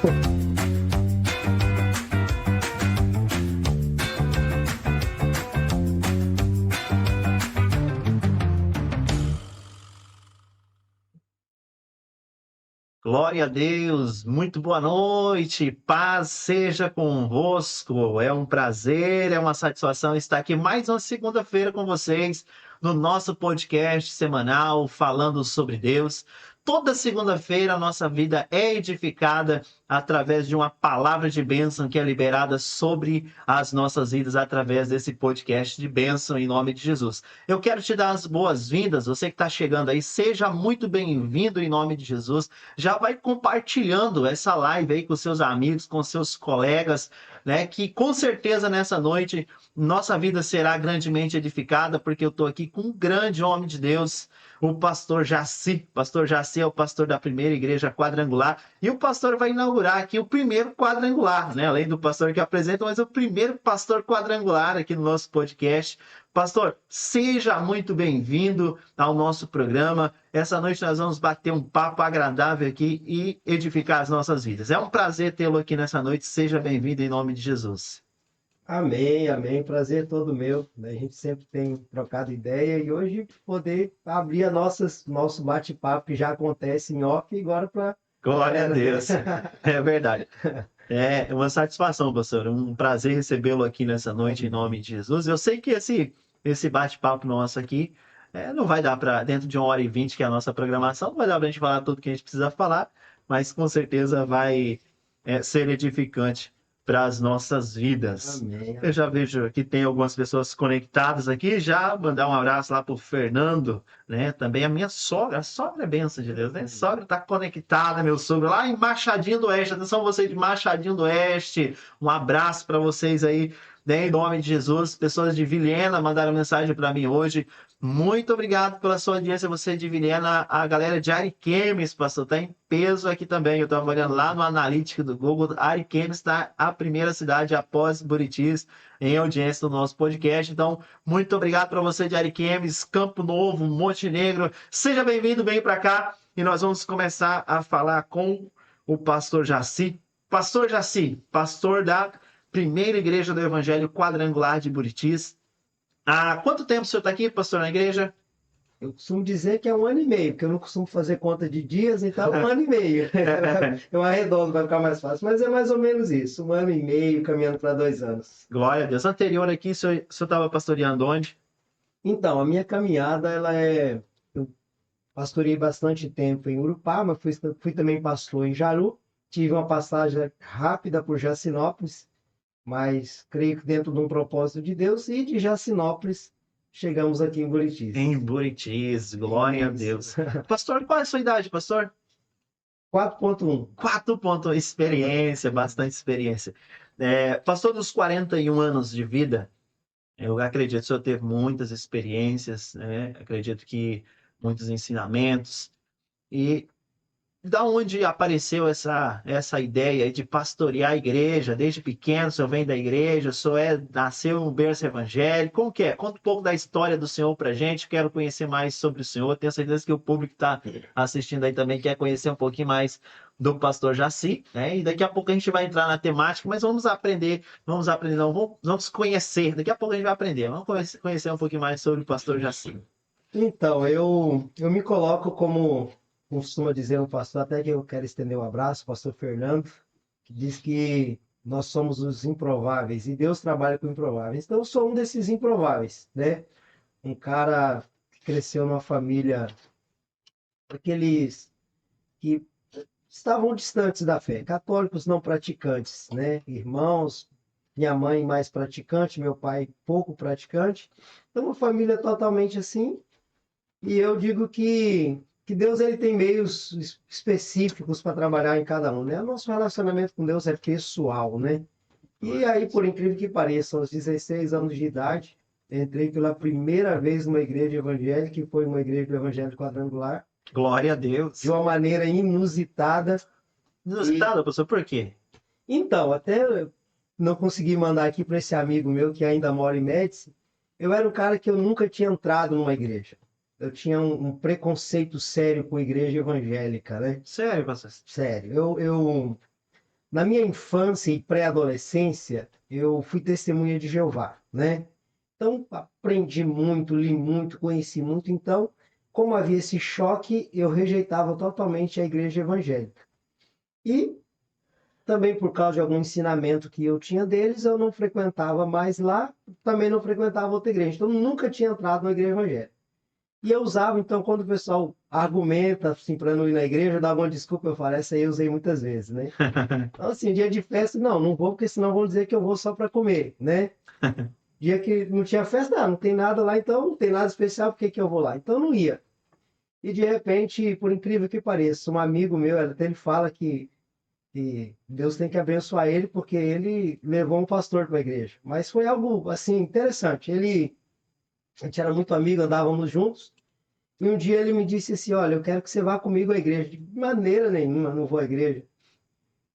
Glória a Deus, muito boa noite, paz seja convosco. É um prazer, é uma satisfação estar aqui mais uma segunda-feira com vocês no nosso podcast semanal falando sobre Deus. Toda segunda-feira a nossa vida é edificada através de uma palavra de bênção que é liberada sobre as nossas vidas através desse podcast de bênção em nome de Jesus. Eu quero te dar as boas-vindas, você que está chegando aí, seja muito bem-vindo em nome de Jesus. Já vai compartilhando essa live aí com seus amigos, com seus colegas, né? Que com certeza nessa noite nossa vida será grandemente edificada, porque eu estou aqui com um grande homem de Deus, o pastor Jaci. Pastor Jaci é o pastor da primeira igreja quadrangular e o pastor vai inaugurar aqui o primeiro quadrangular, né? Além do pastor que apresenta, mas o primeiro pastor quadrangular aqui no nosso podcast. Pastor, seja muito bem-vindo ao nosso programa. Essa noite nós vamos bater um papo agradável aqui e edificar as nossas vidas. É um prazer tê-lo aqui nessa noite. Seja bem-vindo em nome de Jesus. Amém, amém. Prazer todo meu. A gente sempre tem trocado ideia e hoje poder abrir nosso bate-papo que já acontece em off e agora para... Glória a Deus. É verdade. É uma satisfação, pastor. Um prazer recebê-lo aqui nessa noite em nome de Jesus. Eu sei que esse bate-papo nosso aqui não vai dar para, dentro de 1h20, que é a nossa programação, não vai dar para a gente falar tudo que a gente precisa falar, mas com certeza vai ser edificante para as nossas vidas. Amém. Eu já vejo que tem algumas pessoas conectadas aqui, já mandar um abraço lá para o Fernando, né? Também a minha sogra, a sogra é bênção de Deus, né? A sogra está conectada, meu sogro, lá em Machadinho do Oeste. Atenção vocês de Machadinho do Oeste, um abraço para vocês aí, né? Em nome de Jesus. Pessoas de Vilhena mandaram mensagem para mim hoje. Muito obrigado pela sua audiência, você de Vilhena. A galera de Ariquemes, pastor, está em peso aqui também. Eu estava olhando lá no analítico do Google. Ariquemes está a primeira cidade após Buritis em audiência do nosso podcast. Então, muito obrigado para você de Ariquemes, Campo Novo, Montenegro. Seja bem-vindo, vem para cá e nós vamos começar a falar com o pastor Jaci. Pastor Jaci, pastor da primeira igreja do Evangelho Quadrangular de Buritis. Há quanto tempo o senhor está aqui, pastor, na igreja? Eu costumo dizer que é 1 ano e meio, porque eu não costumo fazer conta de dias, então é 1 ano e meio. Eu arredondo para ficar mais fácil, mas é mais ou menos isso, 1 ano e meio, caminhando para 2 anos. Glória a Deus. Anterior aqui, o senhor estava pastoreando onde? Então, a minha caminhada, eu pastorei bastante tempo em Urupá, mas fui também pastor em Jaru. Tive uma passagem rápida por Jacinópolis, mas creio que dentro de um propósito de Deus, e de Jacinópolis chegamos aqui em Buritis. Em Buritis, glória a Deus. Pastor, qual é a sua idade, pastor? 4.1. 4 experiência, bastante experiência. Pastor, dos 41 anos de vida, eu acredito que o senhor teve muitas experiências, né? Acredito que muitos ensinamentos. E da onde apareceu essa ideia de pastorear a igreja? Desde pequeno, o senhor vem da igreja, o senhor nasceu em um berço evangélico, como que é? Conta um pouco da história do senhor pra gente, quero conhecer mais sobre o senhor, tenho certeza que o público que está assistindo aí também quer conhecer um pouquinho mais do pastor Jaci, né? E daqui a pouco a gente vai entrar na temática, mas vamos aprender, não, vamos conhecer, daqui a pouco a gente vai aprender, vamos conhecer um pouquinho mais sobre o pastor Jaci. Então, eu me coloco como costuma dizer um pastor, até que eu quero estender um abraço, o pastor Fernando, que diz que nós somos os improváveis e Deus trabalha com improváveis. Então, eu sou um desses improváveis, né? Um cara que cresceu numa família daqueles que estavam distantes da fé, católicos não praticantes, né? Irmãos, minha mãe mais praticante, meu pai pouco praticante. Então, uma família totalmente assim. E eu digo que Deus ele tem meios específicos para trabalhar em cada um, né? O nosso relacionamento com Deus é pessoal, né? E aí, por incrível que pareça, aos 16 anos de idade, entrei pela primeira vez numa igreja evangélica, que foi uma igreja do Evangelho Quadrangular. Glória a Deus. De uma maneira inusitada. Inusitada, pastor, por quê? Então, até não consegui mandar aqui para esse amigo meu que ainda mora em Médici. Eu era um cara que eu nunca tinha entrado numa igreja. Eu tinha um preconceito sério com a igreja evangélica, né? Sério, pastor? Sério. Na minha infância e pré-adolescência, eu fui testemunha de Jeová, né? Então, aprendi muito, li muito, conheci muito. Então, como havia esse choque, eu rejeitava totalmente a igreja evangélica. E também por causa de algum ensinamento que eu tinha deles, eu não frequentava mais lá, também não frequentava outra igreja. Então, nunca tinha entrado na igreja evangélica. E eu usava, então, quando o pessoal argumenta, assim, para não ir na igreja, eu dava uma desculpa, eu falo, essa aí eu usei muitas vezes, né? Então, assim, dia de festa, não vou, porque senão vão dizer que eu vou só para comer, né? Dia que não tinha festa, não tem nada lá, então não tem nada especial, por que que eu vou lá? Então eu não ia. E de repente, por incrível que pareça, um amigo meu, até ele fala que Deus tem que abençoar ele, porque ele levou um pastor para a igreja. Mas foi algo, assim, interessante. A gente era muito amigo, andávamos juntos, e um dia ele me disse assim, olha, eu quero que você vá comigo à igreja. De maneira nenhuma, não vou à igreja.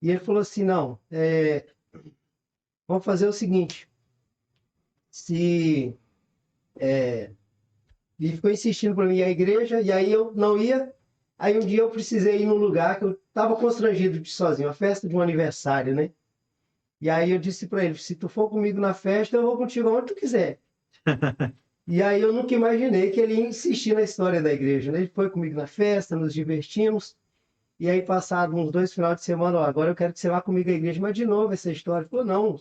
E ele falou assim, não, vamos fazer o seguinte, se e ficou insistindo para mim ir à igreja, e aí eu não ia. Aí um dia eu precisei ir num lugar que eu estava constrangido de ir sozinho, uma festa de um aniversário, né? E aí eu disse para ele, se tu for comigo na festa, eu vou contigo onde tu quiser. E aí eu nunca imaginei que ele ia insistir na história da igreja, né? Ele foi comigo na festa, nos divertimos, e aí passado uns 2 finais de semana, ó, agora eu quero que você vá comigo à igreja, mas de novo essa história. Ele falou, não,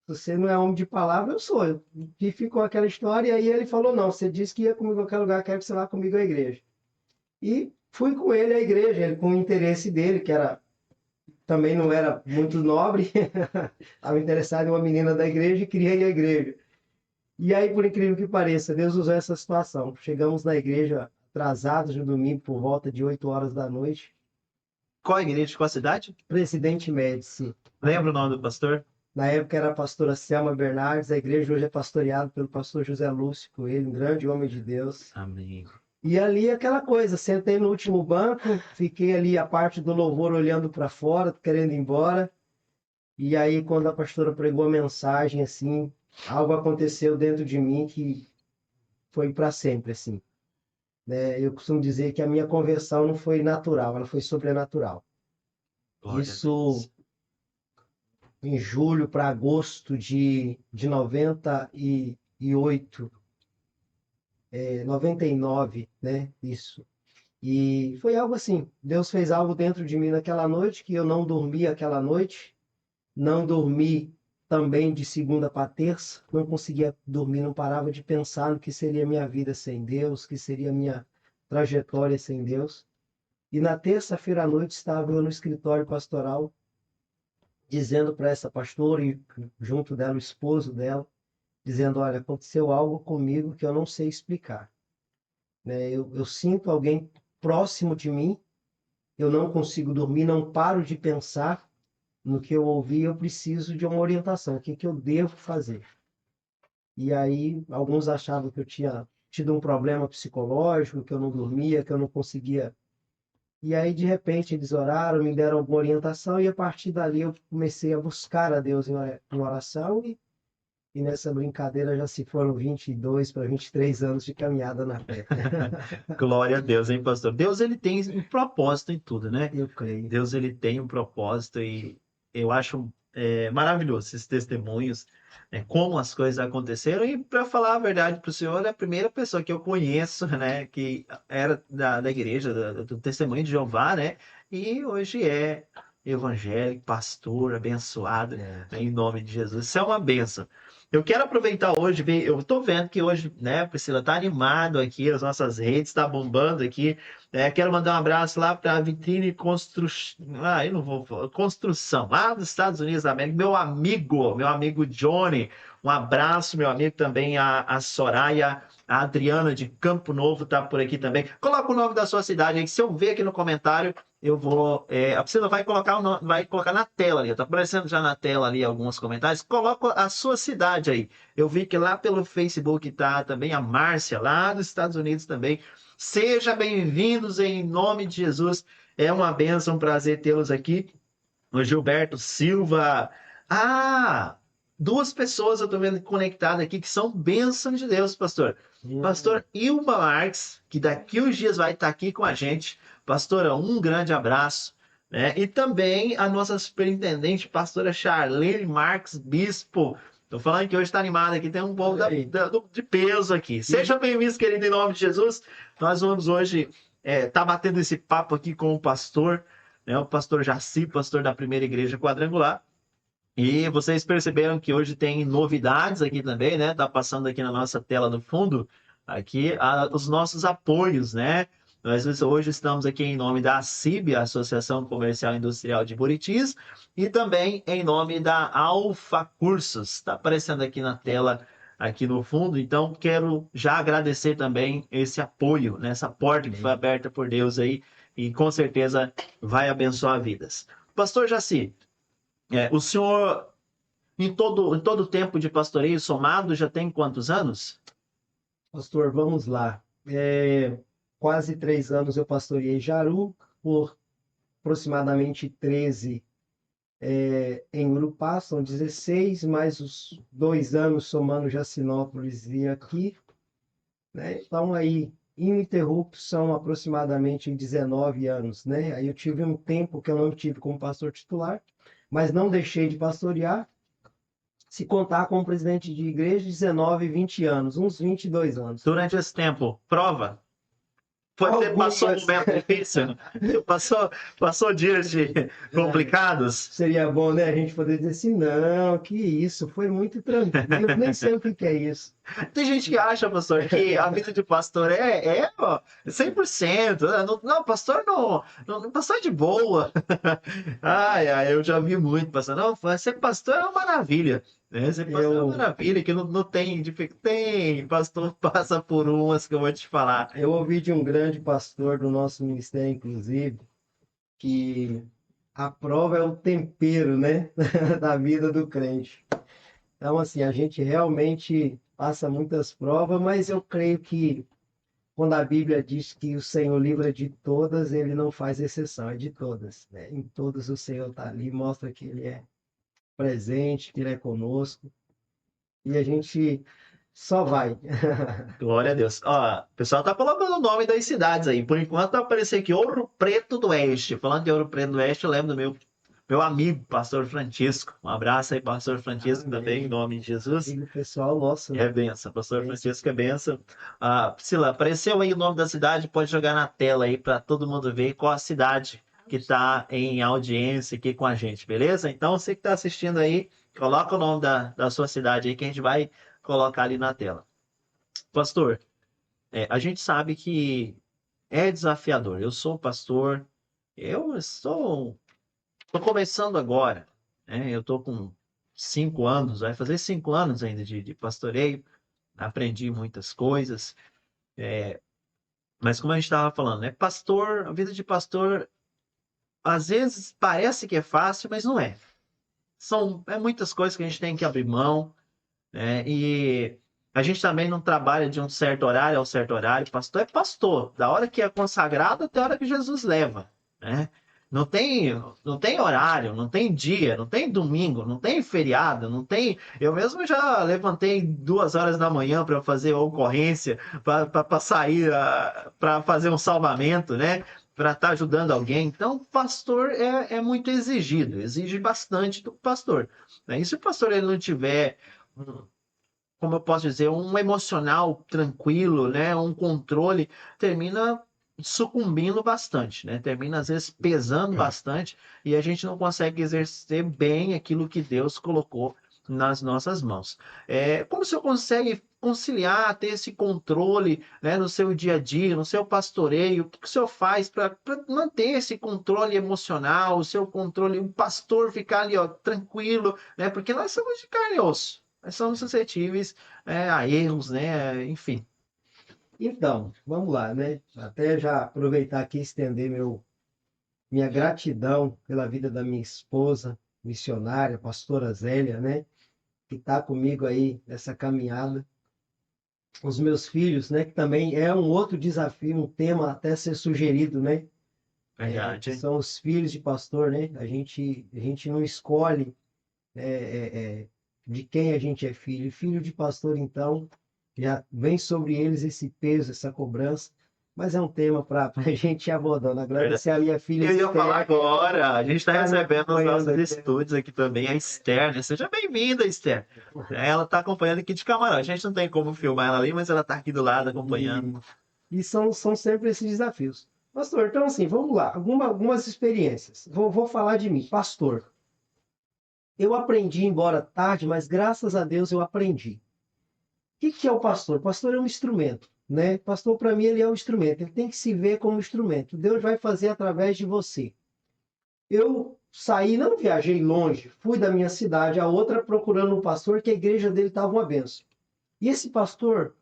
você não é homem de palavra, eu sou. E ficou aquela história, e aí ele falou, não, você disse que ia comigo a qualquer lugar, quero que você vá comigo à igreja. E fui com ele à igreja, ele com o interesse dele, que era também não era muito nobre, estava interessado em uma menina da igreja e queria ir à igreja. E aí, por incrível que pareça, Deus usou essa situação. Chegamos na igreja atrasados no domingo por volta de 8 horas da noite. Qual a igreja, qual a cidade? Presidente Médici. Lembra o nome do pastor? Na época era a pastora Selma Bernardes, a igreja hoje é pastoreada pelo pastor José Lúcio Coelho, um grande homem de Deus. Amém. E ali aquela coisa, sentei no último banco, fiquei ali a parte do louvor olhando para fora, querendo ir embora. E aí quando a pastora pregou a mensagem assim, algo aconteceu dentro de mim que foi para sempre assim, né? Eu costumo dizer que a minha conversão não foi natural, ela foi sobrenatural. Glória a Isso Deus. em julho para agosto de 98, 99, né? Isso. E foi algo assim. Deus fez algo dentro de mim naquela noite que eu não dormi aquela noite. Não dormi também de segunda para terça. Não conseguia dormir, não parava de pensar no que seria minha vida sem Deus, que seria minha trajetória sem Deus. E na terça-feira à noite estava eu no escritório pastoral dizendo para essa pastora e junto dela o esposo dela, dizendo, olha, aconteceu algo comigo que eu não sei explicar, né? Eu sinto alguém próximo de mim, eu não consigo dormir, não paro de pensar no que eu ouvi, eu preciso de uma orientação, o que que eu devo fazer? E aí, alguns achavam que eu tinha tido um problema psicológico, que eu não dormia, que eu não conseguia. E aí, de repente, eles oraram, me deram alguma orientação, e a partir dali eu comecei a buscar a Deus em oração, e nessa brincadeira já se foram 22 para 23 anos de caminhada na fé. Glória a Deus, hein, pastor? Deus, ele tem um propósito em tudo, né? Eu creio. Deus, ele tem um propósito e eu acho maravilhoso esses testemunhos, como as coisas aconteceram. E para falar a verdade para o senhor, é a primeira pessoa que eu conheço, né, que era da igreja, do Testemunho de Jeová, né, e hoje é evangélico, pastor, abençoado, É. em nome de Jesus. Isso é uma bênção. Eu quero aproveitar hoje, eu estou vendo que hoje, né, Priscila, está animado aqui, as nossas redes está bombando aqui. Quero mandar um abraço lá para a Vitrine eu não vou falar. Construção, lá dos Estados Unidos da América. Meu amigo Johnny. Um abraço, meu amigo também, a Soraya, a Adriana de Campo Novo está por aqui também. Coloca o nome da sua cidade aí, que se eu ver aqui no comentário, eu vou. A Priscila vai colocar, vai colocar na tela ali. Está aparecendo já na tela ali alguns comentários. Coloca a sua cidade aí. Eu vi que lá pelo Facebook está também a Márcia, lá dos Estados Unidos também. Sejam bem-vindos em nome de Jesus. É uma bênção, um prazer tê-los aqui. O Gilberto Silva. Ah, duas pessoas eu estou vendo conectadas aqui que são bênçãos de Deus, pastor. Pastor Ilma Marques, que daqui uns dias vai estar aqui com a gente. Pastora, um grande abraço. né? E também a nossa superintendente, pastora Charlene Marques Bispo. Tô falando que hoje está animado aqui, tem um povo de peso aqui. Sejam bem-vindos, querido, em nome de Jesus. Nós vamos hoje tá batendo esse papo aqui com o pastor, né? O pastor Jaci, pastor da Primeira Igreja Quadrangular. E vocês perceberam que hoje tem novidades aqui também, né? Tá passando aqui na nossa tela no fundo, aqui os nossos apoios, né? Nós hoje estamos aqui em nome da ACIB, Associação Comercial e Industrial de Buritis, e também em nome da Alfa Cursos. Está aparecendo aqui na tela, aqui no fundo. Então, quero já agradecer também esse apoio, né? Essa porta que foi aberta por Deus aí, e com certeza vai abençoar vidas. Pastor Jaci, o senhor, em todo o tempo de pastoreio somado, já tem quantos anos? Pastor, vamos lá. Quase 3 anos eu pastoreei Jaru, por aproximadamente 13 em Urupá, são 16, mais os 2 anos somando Jacinópolis e aqui, né? Então aí, ininterruptos, são aproximadamente 19 anos, né? Aí eu tive um tempo que eu não tive como pastor titular, mas não deixei de pastorear. Se contar como presidente de igreja, 19, 20 anos, uns 22 anos. Durante esse tempo, prova? Passou um momento difícil? Passou dias complicados? Seria bom, né, a gente poder dizer assim, não, que isso, foi muito tranquilo, nem sei o que é isso. Tem gente que acha, pastor, que a vida de pastor ó, 100%. Não, pastor não, pastor é de boa. Ai, ai, eu já vi muito pastor. Não, ser pastor é uma maravilha. Né? Ser pastor é uma maravilha, que não tem dificuldade. Tem, pastor passa por umas que eu vou te falar. Eu ouvi de um grande pastor do nosso ministério, inclusive, que a prova é o tempero, né, da vida do crente. Então, assim, a gente realmente passa muitas provas, mas eu creio que quando a Bíblia diz que o Senhor livra de todas, ele não faz exceção, é de todas, né? Em todas o Senhor está ali, mostra que ele é presente, que ele é conosco, e a gente só vai. Glória a Deus. Ó, o pessoal tá colocando o nome das cidades aí. Por enquanto tá aparecendo aqui Ouro Preto do Oeste. Falando de Ouro Preto do Oeste, eu lembro do meu amigo, pastor Francisco. Um abraço aí, pastor Francisco, também, em nome de Jesus. E o pessoal nosso, É benção, pastor Francisco é benção. Priscila, apareceu aí o nome da cidade, pode jogar na tela aí para todo mundo ver qual a cidade que está em audiência aqui com a gente, beleza? Então, você que está assistindo aí, coloca o nome da sua cidade aí que a gente vai colocar ali na tela. Pastor, a gente sabe que é desafiador. Eu sou pastor, eu estou começando agora, né? Eu estou com 5 anos, vai fazer 5 anos ainda de pastoreio. Aprendi muitas coisas, mas como a gente estava falando, né? Pastor, a vida de pastor, às vezes parece que é fácil, mas não é. É muitas coisas que a gente tem que abrir mão, né? E a gente também não trabalha de um certo horário ao certo horário. Pastor é pastor, da hora que é consagrado até a hora que Jesus leva, né? Não tem horário, não tem dia, não tem domingo, não tem feriado, não tem. Eu mesmo já levantei 2 horas da manhã para fazer ocorrência, para sair, para fazer um salvamento, né? Para estar ajudando alguém. Então, pastor é muito exigido, exige bastante do pastor, né? E se o pastor ele não tiver como eu posso dizer, um emocional tranquilo, né? Um controle, termina sucumbindo bastante, né? Termina, às vezes, pesando bastante e a gente não consegue exercer bem aquilo que Deus colocou nas nossas mãos. Como o senhor consegue conciliar, ter esse controle, né, no seu dia a dia, no seu pastoreio? O que o senhor faz para manter esse controle emocional, o seu controle, o pastor ficar ali, ó, tranquilo, né? Porque nós somos de carne e osso. Nós somos suscetíveis, a erros, né? Enfim. Então, vamos lá, né? Até já aproveitar aqui e estender minha gratidão pela vida da minha esposa, missionária, pastora Zélia, né? Que está comigo aí nessa caminhada. Os meus filhos, né? Que também é um outro desafio, um tema até ser sugerido, né? Verdade. São os filhos de pastor, né? A gente não escolhe de quem a gente é filho. Filho de pastor, então, já vem sobre eles esse peso, essa cobrança. mas é um tema para a gente ir abordando. Verdade. Agradecer a minha filha Eu ia falar Esther, agora, a gente está está me recebendo nos acompanhando nossos aqui. estúdios aqui também a Esther, né? Seja bem-vinda, Esther. Ela está acompanhando aqui de camarote. A gente não tem como filmar ela ali, mas ela está aqui do lado acompanhando. E são sempre esses desafios. Pastor, então assim, vamos lá. Algumas experiências. Vou falar de mim. Pastor, eu aprendi, embora tarde, mas graças a Deus eu aprendi. O que é o pastor? O pastor é um instrumento, né? Pastor, para mim, ele é um instrumento. Ele tem que se ver como instrumento. Deus vai fazer através de você. Eu saí, não viajei longe, fui da minha cidade a outra procurando um pastor que a igreja dele estava uma benção. E esse pastor,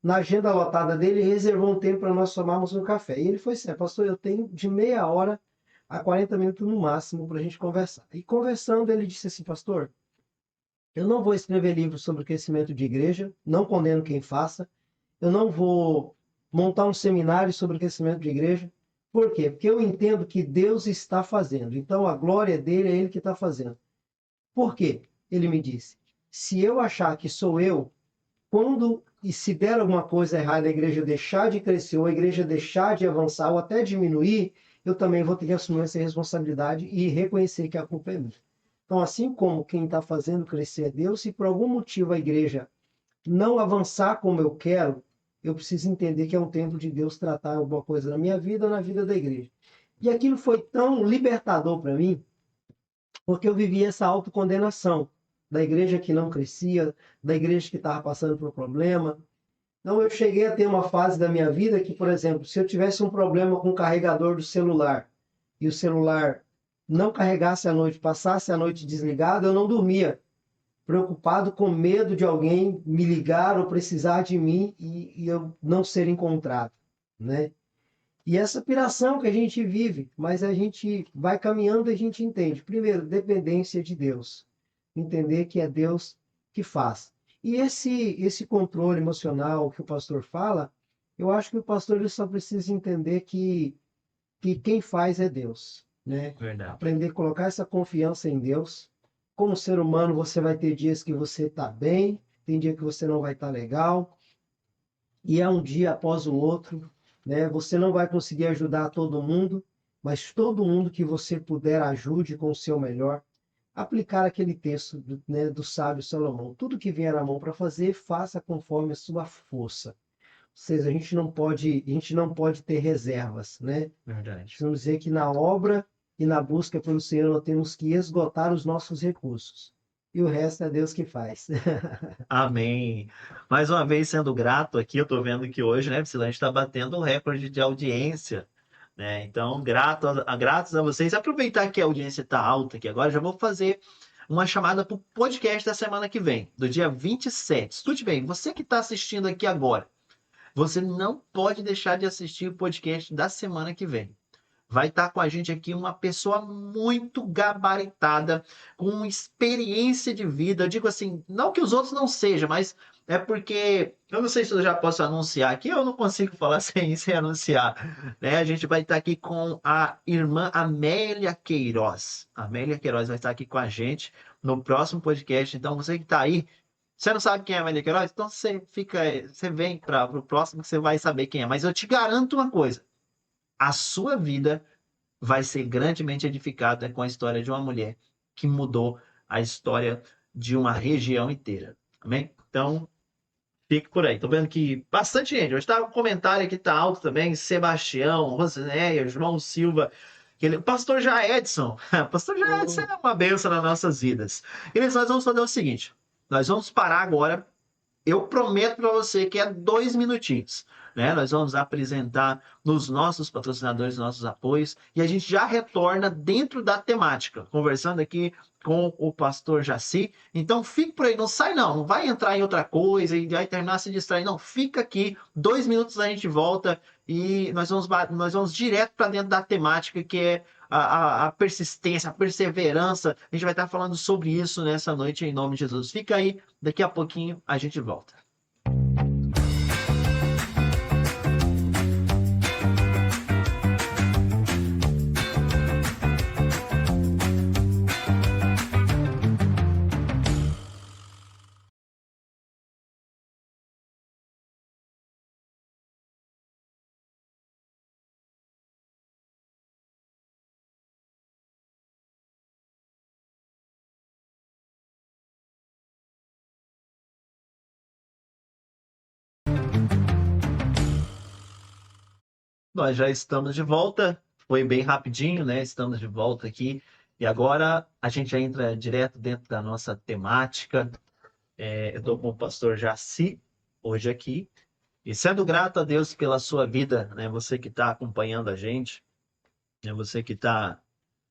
na agenda lotada dele, reservou um tempo para nós tomarmos um café. E ele foi assim, pastor, eu tenho de meia hora a 40 minutos no máximo para a gente conversar. E conversando, ele disse assim, pastor, eu não vou escrever livros sobre crescimento de igreja, não condeno quem faça. Eu não vou montar um seminário sobre crescimento de igreja. Por quê? Porque eu entendo que Deus está fazendo. Então a glória dele é ele que está fazendo. Por quê? Ele me disse: se eu achar que sou eu, quando e se der alguma coisa errada, a igreja deixar de crescer, ou a igreja deixar de avançar, ou até diminuir, eu também vou ter que assumir essa responsabilidade e reconhecer que a culpa é minha. Então, assim como quem está fazendo crescer é Deus, se por algum motivo a igreja não avançar como eu quero, eu preciso entender que é um tempo de Deus tratar alguma coisa na minha vida ou na vida da igreja. E aquilo foi tão libertador para mim, porque eu vivia essa autocondenação da igreja que não crescia, da igreja que estava passando por problema. Então eu cheguei a ter uma fase da minha vida que, por exemplo, se eu tivesse um problema com o carregador do celular e o celular não carregasse à noite, passasse a noite desligado, eu não dormia, preocupado com medo de alguém me ligar ou precisar de mim e eu não ser encontrado, né? E essa piração que a gente vive, mas a gente vai caminhando e a gente entende. Primeiro, dependência de Deus. Entender que é Deus que faz. E esse controle emocional que o pastor fala, eu acho que o pastor ele só precisa entender que quem faz é Deus, né? Verdade. Aprender a colocar essa confiança em Deus. Como ser humano, você vai ter dias que você está bem, tem dia que você não vai estar legal, e é um dia após o outro, né? Você não vai conseguir ajudar todo mundo, mas todo mundo que você puder ajude com o seu melhor. Aplicar aquele texto né, do sábio Salomão. Tudo que vier à mão para fazer, faça conforme a sua força. Ou seja, a gente não pode ter reservas, né? Verdade. Vamos dizer que na obra e na busca pelo Senhor nós temos que esgotar os nossos recursos. E o resto é Deus que faz. Amém. Mais uma vez sendo grato aqui, eu tô vendo que hoje, né, Priscila, a gente está batendo o recorde de audiência, né? Então, gratos a vocês. Aproveitar que a audiência está alta aqui agora, já vou fazer uma chamada para o podcast da semana que vem, do dia 27. Escute bem, você que está assistindo aqui agora, você não pode deixar de assistir o podcast da semana que vem. Vai estar com a gente aqui uma pessoa muito gabaritada, com experiência de vida. Eu digo assim, não que os outros não sejam, mas é porque eu não sei se eu já posso anunciar aqui, eu não consigo falar sem anunciar. Né? A gente vai estar aqui com a irmã Amélia Queiroz. A Amélia Queiroz vai estar aqui com a gente no próximo podcast. Então, você que está aí, você não sabe quem é a Amélia Queiroz? Então você vem para o próximo que você vai saber quem é. Mas eu te garanto uma coisa: a sua vida vai ser grandemente edificada com a história de uma mulher que mudou a história de uma região inteira. Amém? Então, fique por aí. Tô vendo que bastante gente. Hoje tá o comentário aqui tá alto também. Sebastião, Rosinéia, João Silva. O pastor já Edson. O pastor já Edson é uma benção nas nossas vidas. E nós vamos fazer o seguinte: nós vamos parar agora. Eu prometo para você que é 2 minutinhos, né? Nós vamos apresentar nos nossos patrocinadores, nossos apoios, e a gente já retorna dentro da temática, conversando aqui com o pastor Jaci. Então fique por aí, não sai não vai entrar em outra coisa e vai terminar se distrair, não. Fica aqui, 2 minutos a gente volta e nós vamos direto para dentro da temática que é a persistência, a perseverança. A gente vai estar falando sobre isso nessa noite em nome de Jesus. Fica aí, daqui a pouquinho a gente volta. Nós já estamos de volta, foi bem rapidinho, né? Estamos de volta aqui. E agora a gente já entra direto dentro da nossa temática. Eu estou com o pastor Jaci hoje aqui. E sendo grato a Deus pela sua vida, né? Você que está acompanhando a gente, né? Você que está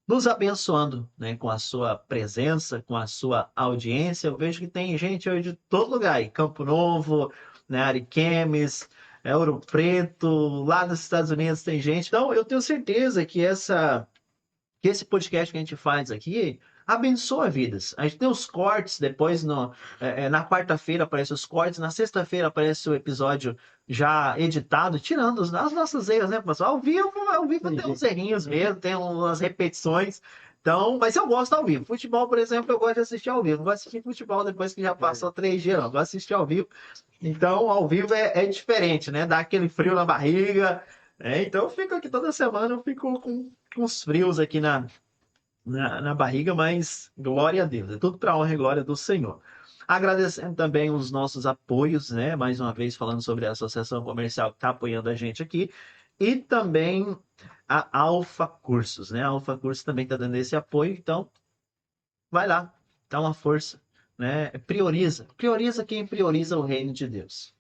nos abençoando, né? Com a sua presença, com a sua audiência. Eu vejo que tem gente hoje de todo lugar, aí, Campo Novo, né? Ariquemes, Ouro Preto, lá nos Estados Unidos tem gente. Então, eu tenho certeza que esse podcast que a gente faz aqui abençoa vidas. A gente tem os cortes, depois na quarta-feira aparecem os cortes, na sexta-feira aparece o episódio já editado, tirando as nossas erros, né, pessoal? Ao vivo tem uns errinhos mesmo, tem umas repetições. Então, mas eu gosto ao vivo. Futebol, por exemplo, eu gosto de assistir ao vivo. Não gosto de assistir futebol depois que já passou 3 dias, não. Eu gosto de assistir ao vivo. Então, ao vivo é diferente, né? Dá aquele frio na barriga. Então, eu fico aqui toda semana, eu fico com os frios aqui na barriga, mas glória a Deus, é tudo para a honra e glória do Senhor. Agradecendo também os nossos apoios, né? Mais uma vez falando sobre a Associação Comercial que está apoiando a gente aqui, e também a Alfa Cursos, né? A Alfa Cursos também está dando esse apoio, então vai lá, dá uma força, né? Prioriza quem prioriza o reino de Deus.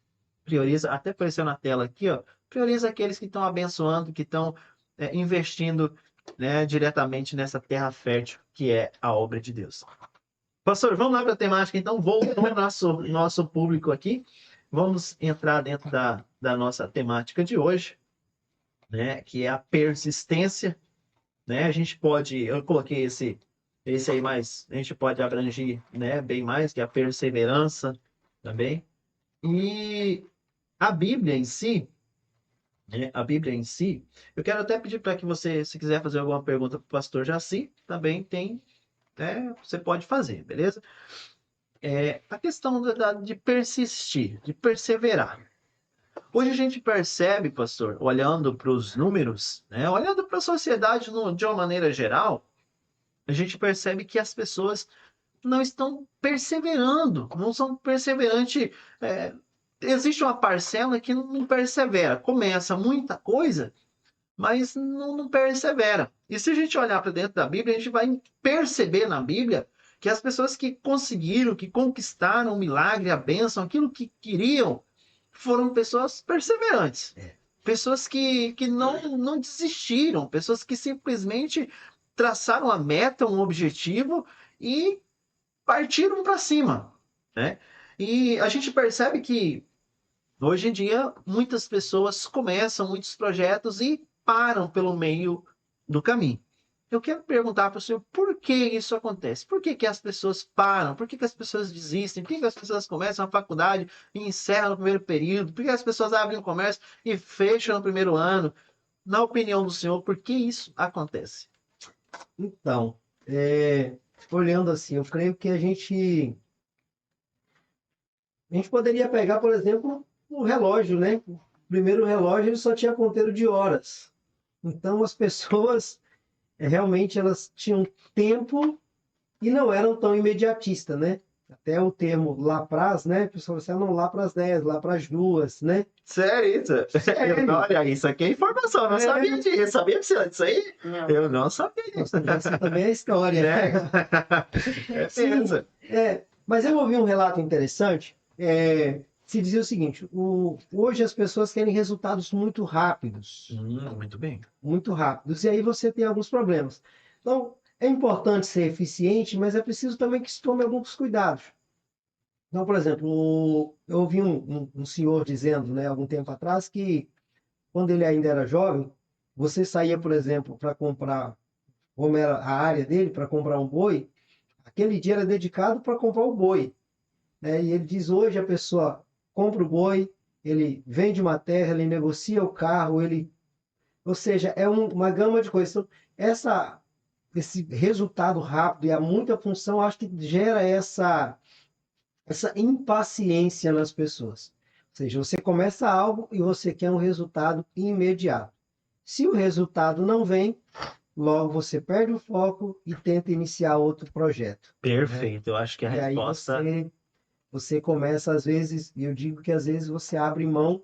Prioriza, até apareceu na tela aqui, ó. Prioriza aqueles que estão abençoando, que estão investindo, né, diretamente nessa terra fértil que é a obra de Deus. Pastor, vamos lá para a temática, então. Voltando ao nosso público aqui. Vamos entrar dentro da nossa temática de hoje, né, que é a persistência, né? A gente pode, eu coloquei esse aí, mas a gente pode abranger, né, bem mais, que é a perseverança também. E a Bíblia em si, né, a Bíblia em si, eu quero até pedir para que você, se quiser fazer alguma pergunta para o pastor Jaci, também tem, né, você pode fazer, beleza? A questão de persistir, de perseverar. Hoje a gente percebe, pastor, olhando para os números, né, olhando para a sociedade de uma maneira geral, a gente percebe que as pessoas não estão perseverando, não são perseverantes. Existe uma parcela que não persevera, começa muita coisa, mas não persevera. E se a gente olhar para dentro da Bíblia, a gente vai perceber na Bíblia que as pessoas que conseguiram, que conquistaram o milagre, a bênção, aquilo que queriam, foram pessoas perseverantes. Pessoas que não desistiram, pessoas que simplesmente traçaram a meta, um objetivo e partiram para cima, né? E a gente percebe que hoje em dia muitas pessoas começam muitos projetos e param pelo meio do caminho. Eu quero perguntar para o senhor por que isso acontece? Por que as pessoas param? Por que as pessoas desistem? Por que as pessoas começam a faculdade e encerram no primeiro período? Por que as pessoas abrem o comércio e fecham no primeiro ano? Na opinião do senhor, por que isso acontece? Então, olhando assim, eu creio que a gente poderia pegar, por exemplo, o relógio, né? O primeiro relógio ele só tinha ponteiro de horas. Então as pessoas realmente elas tinham tempo e não eram tão imediatistas, né? Até o termo lá pras, né? O pessoal fala assim, não, lá pras 10, lá pras 2, né? Sério isso? Sério? Olha, isso aqui é informação, eu não sabia disso. Sabia disso aí? Não. Eu não sabia disso. Essa também é a história. Né? É Sim, mesmo. mas eu ouvi um relato interessante. Se dizia o seguinte: hoje as pessoas querem resultados muito rápidos, Muito bem. muito rápidos, e aí você tem alguns problemas. Então, é importante ser eficiente, mas é preciso também que se tome alguns cuidados. Então, por exemplo, eu ouvi um senhor dizendo, né, algum tempo atrás, que quando ele ainda era jovem, você saía, por exemplo, para comprar, como era a área dele, para comprar um boi, aquele dia era dedicado para comprar o boi, né? E ele diz hoje a pessoa compra o boi, ele vende uma terra, ele negocia o carro, ou seja, é uma gama de coisas. Então, esse resultado rápido e a muita função, acho que gera essa impaciência nas pessoas. Ou seja, você começa algo e você quer um resultado imediato. Se o resultado não vem, logo você perde o foco e tenta iniciar outro projeto. Perfeito. Eu acho que a E aí resposta. você começa, às vezes, e eu digo que às vezes você abre mão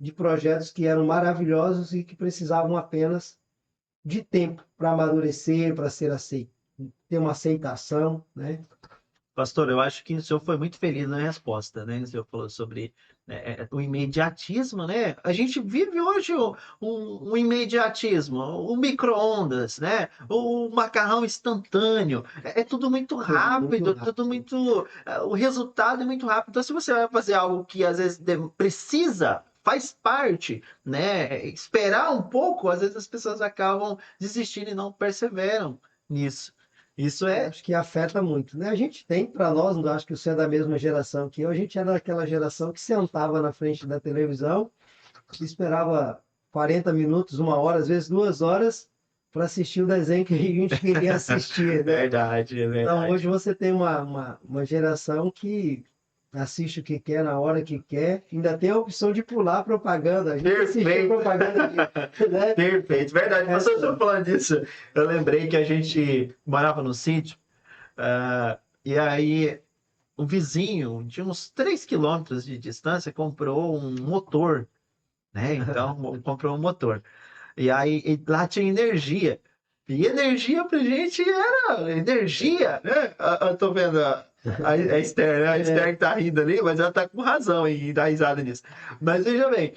de projetos que eram maravilhosos e que precisavam apenas de tempo para amadurecer, para ser aceito, ter uma aceitação, né? Pastor, eu acho que o senhor foi muito feliz na resposta, né? O senhor falou sobre o imediatismo, né? A gente vive hoje um imediatismo, o micro-ondas, né? O macarrão instantâneo, é tudo muito Tudo muito rápido, tudo rápido. muito. O resultado é muito rápido. Então, se você vai fazer algo que às vezes precisa, faz parte, né? Esperar um pouco, às vezes as pessoas acabam desistindo e não perseveram nisso. Isso Eu é acho que afeta muito, né? A gente tem, para nós, não acho que você é da mesma geração que eu, a gente era daquela geração que sentava na frente da televisão, esperava 40 minutos, 1 hora, às vezes 2 horas, para assistir o desenho que a gente queria assistir, né? verdade, é Então, hoje verdade. você tem uma geração que assiste o que quer, na hora que quer, ainda tem a opção de pular a propaganda. A gente assistia Perfeito, propaganda né? perfeito, verdade. Mas eu estou Essa, falando disso. Eu lembrei que a gente morava no sítio, e aí o vizinho, de uns 3 quilômetros de distância, comprou um motor, né? Então, comprou um motor. E aí e lá tinha energia. E energia pra gente era energia, né? Eu tô vendo a Esther, né? A Esther é, que tá rindo ali, mas ela tá com razão em dar risada nisso. Mas veja bem,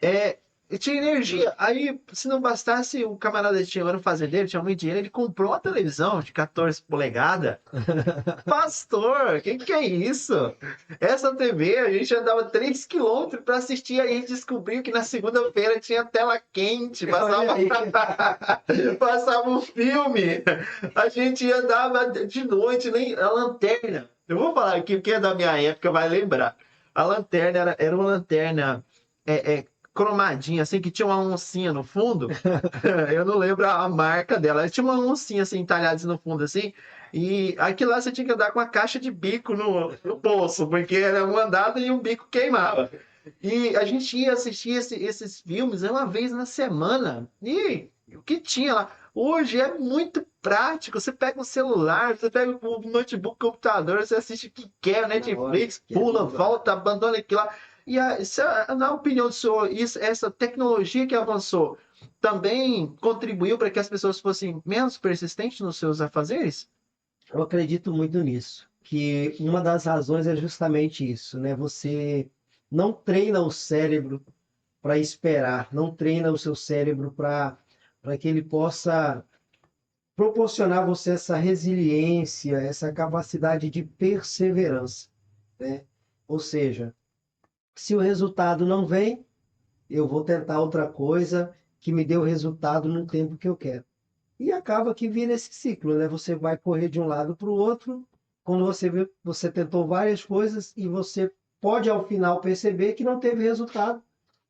é, tinha energia. Aí, se não bastasse, o camarada tinha, era um fazendeiro, tinha muito dinheiro, ele comprou uma televisão de 14 polegadas. Pastor, que é isso? Essa TV, a gente andava 3 quilômetros para assistir, aí a gente descobriu que na segunda-feira tinha tela quente, olha passava, aí. passava um filme. A gente andava de noite, nem a lanterna. Eu vou falar aqui, porque é da minha época, vai lembrar. A lanterna era uma lanterna cromadinha, assim, que tinha uma oncinha no fundo. Eu não lembro a marca dela. Tinha uma oncinha assim, entalhada assim no fundo, assim. E aqui lá você tinha que andar com a caixa de bico no bolso, porque era uma andada e o bico queimava. E a gente ia assistir esses filmes uma vez na semana. E o que tinha lá? Hoje é muito prático. Você pega o celular, você pega o notebook, o computador, você assiste o que quer, Na hora Netflix, que é pula, tudo rápido. volta, abandona aquilo lá. E na opinião do senhor, essa tecnologia que avançou também contribuiu para que as pessoas fossem menos persistentes nos seus afazeres? Eu acredito muito nisso, que uma das razões é justamente isso, né? Você não treina o cérebro para esperar, não treina o seu cérebro para que ele possa proporcionar a você essa resiliência, essa capacidade de perseverança, né? Ou seja, se o resultado não vem, eu vou tentar outra coisa que me dê o resultado no tempo que eu quero. E acaba que vira esse ciclo, né? Você vai correr de um lado para o outro, quando você vê, você tentou várias coisas e você pode ao final perceber que não teve resultado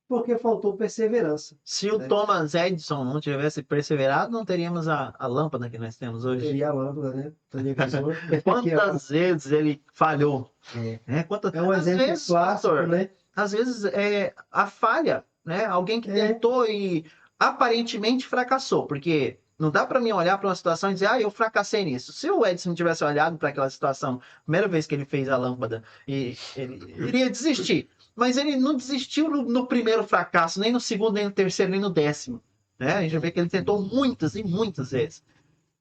porque faltou perseverança, Se o né? Thomas Edison não tivesse perseverado, não teríamos a lâmpada que nós temos Não hoje. teria a lâmpada, né? Televisor, que é, Quantas vezes ele falhou? é, Né? Quantas... é um Às exemplo vezes, clássico, pastor, né? às vezes é a falha, né? Alguém que É, tentou e aparentemente fracassou, porque não dá para mim olhar para uma situação e dizer, eu fracassei nisso. Se o Edison tivesse olhado para aquela situação, primeira vez que ele fez a lâmpada, e ele iria desistir. Mas ele não desistiu no primeiro fracasso, nem no segundo, nem no terceiro, nem no décimo. Né? A gente vê que ele tentou muitas e muitas vezes.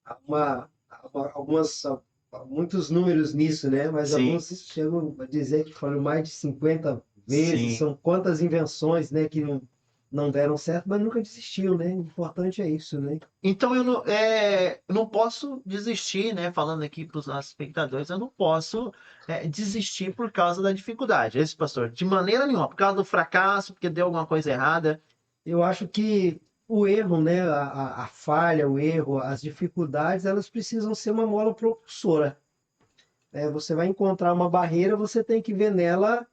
há algumas, muitos números nisso, né? Mas Sim, alguns chegam a dizer que foram mais de 50 vezes, sim. são quantas invenções, né, que não deram certo, mas nunca desistiu, né? O importante é isso, né? Então eu não posso desistir, né? Falando aqui para os nossos espectadores, eu não posso desistir por causa da dificuldade. É isso, pastor? De maneira nenhuma, por causa do fracasso, porque deu alguma coisa errada. Eu acho que o erro, né, a falha, o erro, as dificuldades, elas precisam ser uma mola propulsora. Né? Você vai encontrar uma barreira, você tem que ver nela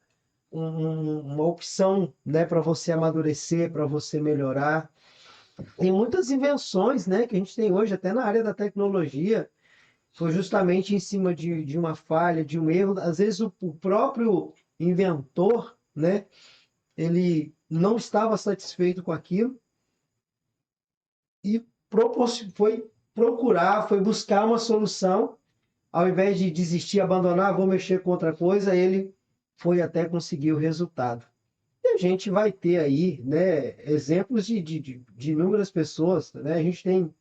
uma opção, né, para você amadurecer, para você melhorar. Tem muitas invenções, né, que a gente tem hoje, até na área da tecnologia, foi justamente em cima de uma falha, de um erro. Às vezes o próprio inventor, né, ele não estava satisfeito com aquilo e foi procurar, foi buscar uma solução, ao invés de desistir, abandonar, vou mexer com outra coisa, ele foi até conseguir o resultado. E a gente vai ter aí, né, exemplos de inúmeras pessoas, né? A gente tem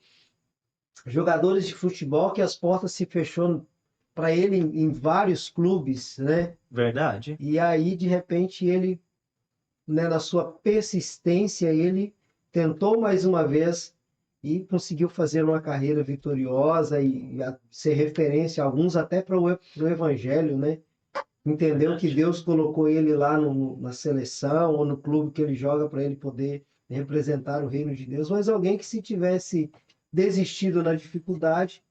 jogadores de futebol que as portas se fechou para ele em vários clubes, né? Verdade. E aí, de repente, ele, né, na sua persistência, ele tentou mais uma vez e conseguiu fazer uma carreira vitoriosa e ser referência, alguns até para o Evangelho, né? Entendeu que Verdade. Deus colocou ele lá na seleção ou no clube que ele joga para ele poder representar o reino de Deus, mas alguém que se tivesse desistido na dificuldade,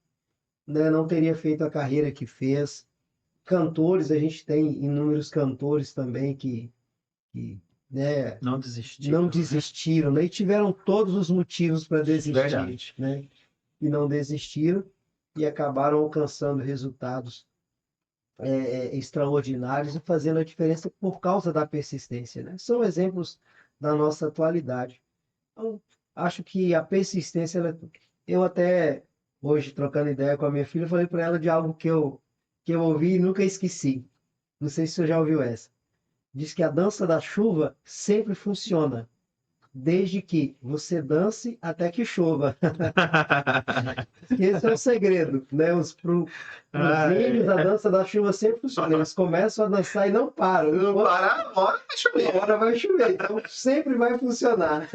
né, não teria feito a carreira que fez. Cantores, a gente tem inúmeros cantores também que né, Não desistir. não desistiram, né, e tiveram todos os motivos para desistir, Verdade. né, e não desistiram e acabaram alcançando resultados extraordinários e fazendo a diferença por causa da persistência, né? São exemplos da nossa atualidade. Então, acho que a persistência, eu até hoje trocando ideia com a minha filha, falei para ela de algo que eu ouvi e nunca esqueci. Não sei se você já ouviu essa. Diz que a dança da chuva sempre funciona, desde que você dance até que chova. Esse é o segredo, né? Para os Ah, índios, a é. dança da chuva sempre funciona. Eles começam a dançar e não param. Não parar agora, vai chover. Uma hora vai chover, então sempre vai funcionar.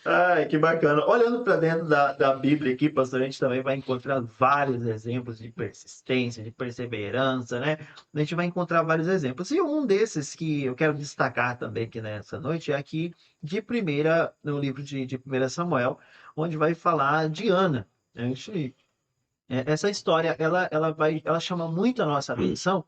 Ai, que bacana. Olhando para dentro da Bíblia aqui, pastor, a gente também vai encontrar vários exemplos de persistência, de perseverança, né? A gente vai encontrar vários exemplos. E um desses que eu quero destacar também aqui nessa noite é aqui no livro de 1 Samuel, onde vai falar de Ana. A gente, essa história, ela chama muito a nossa atenção,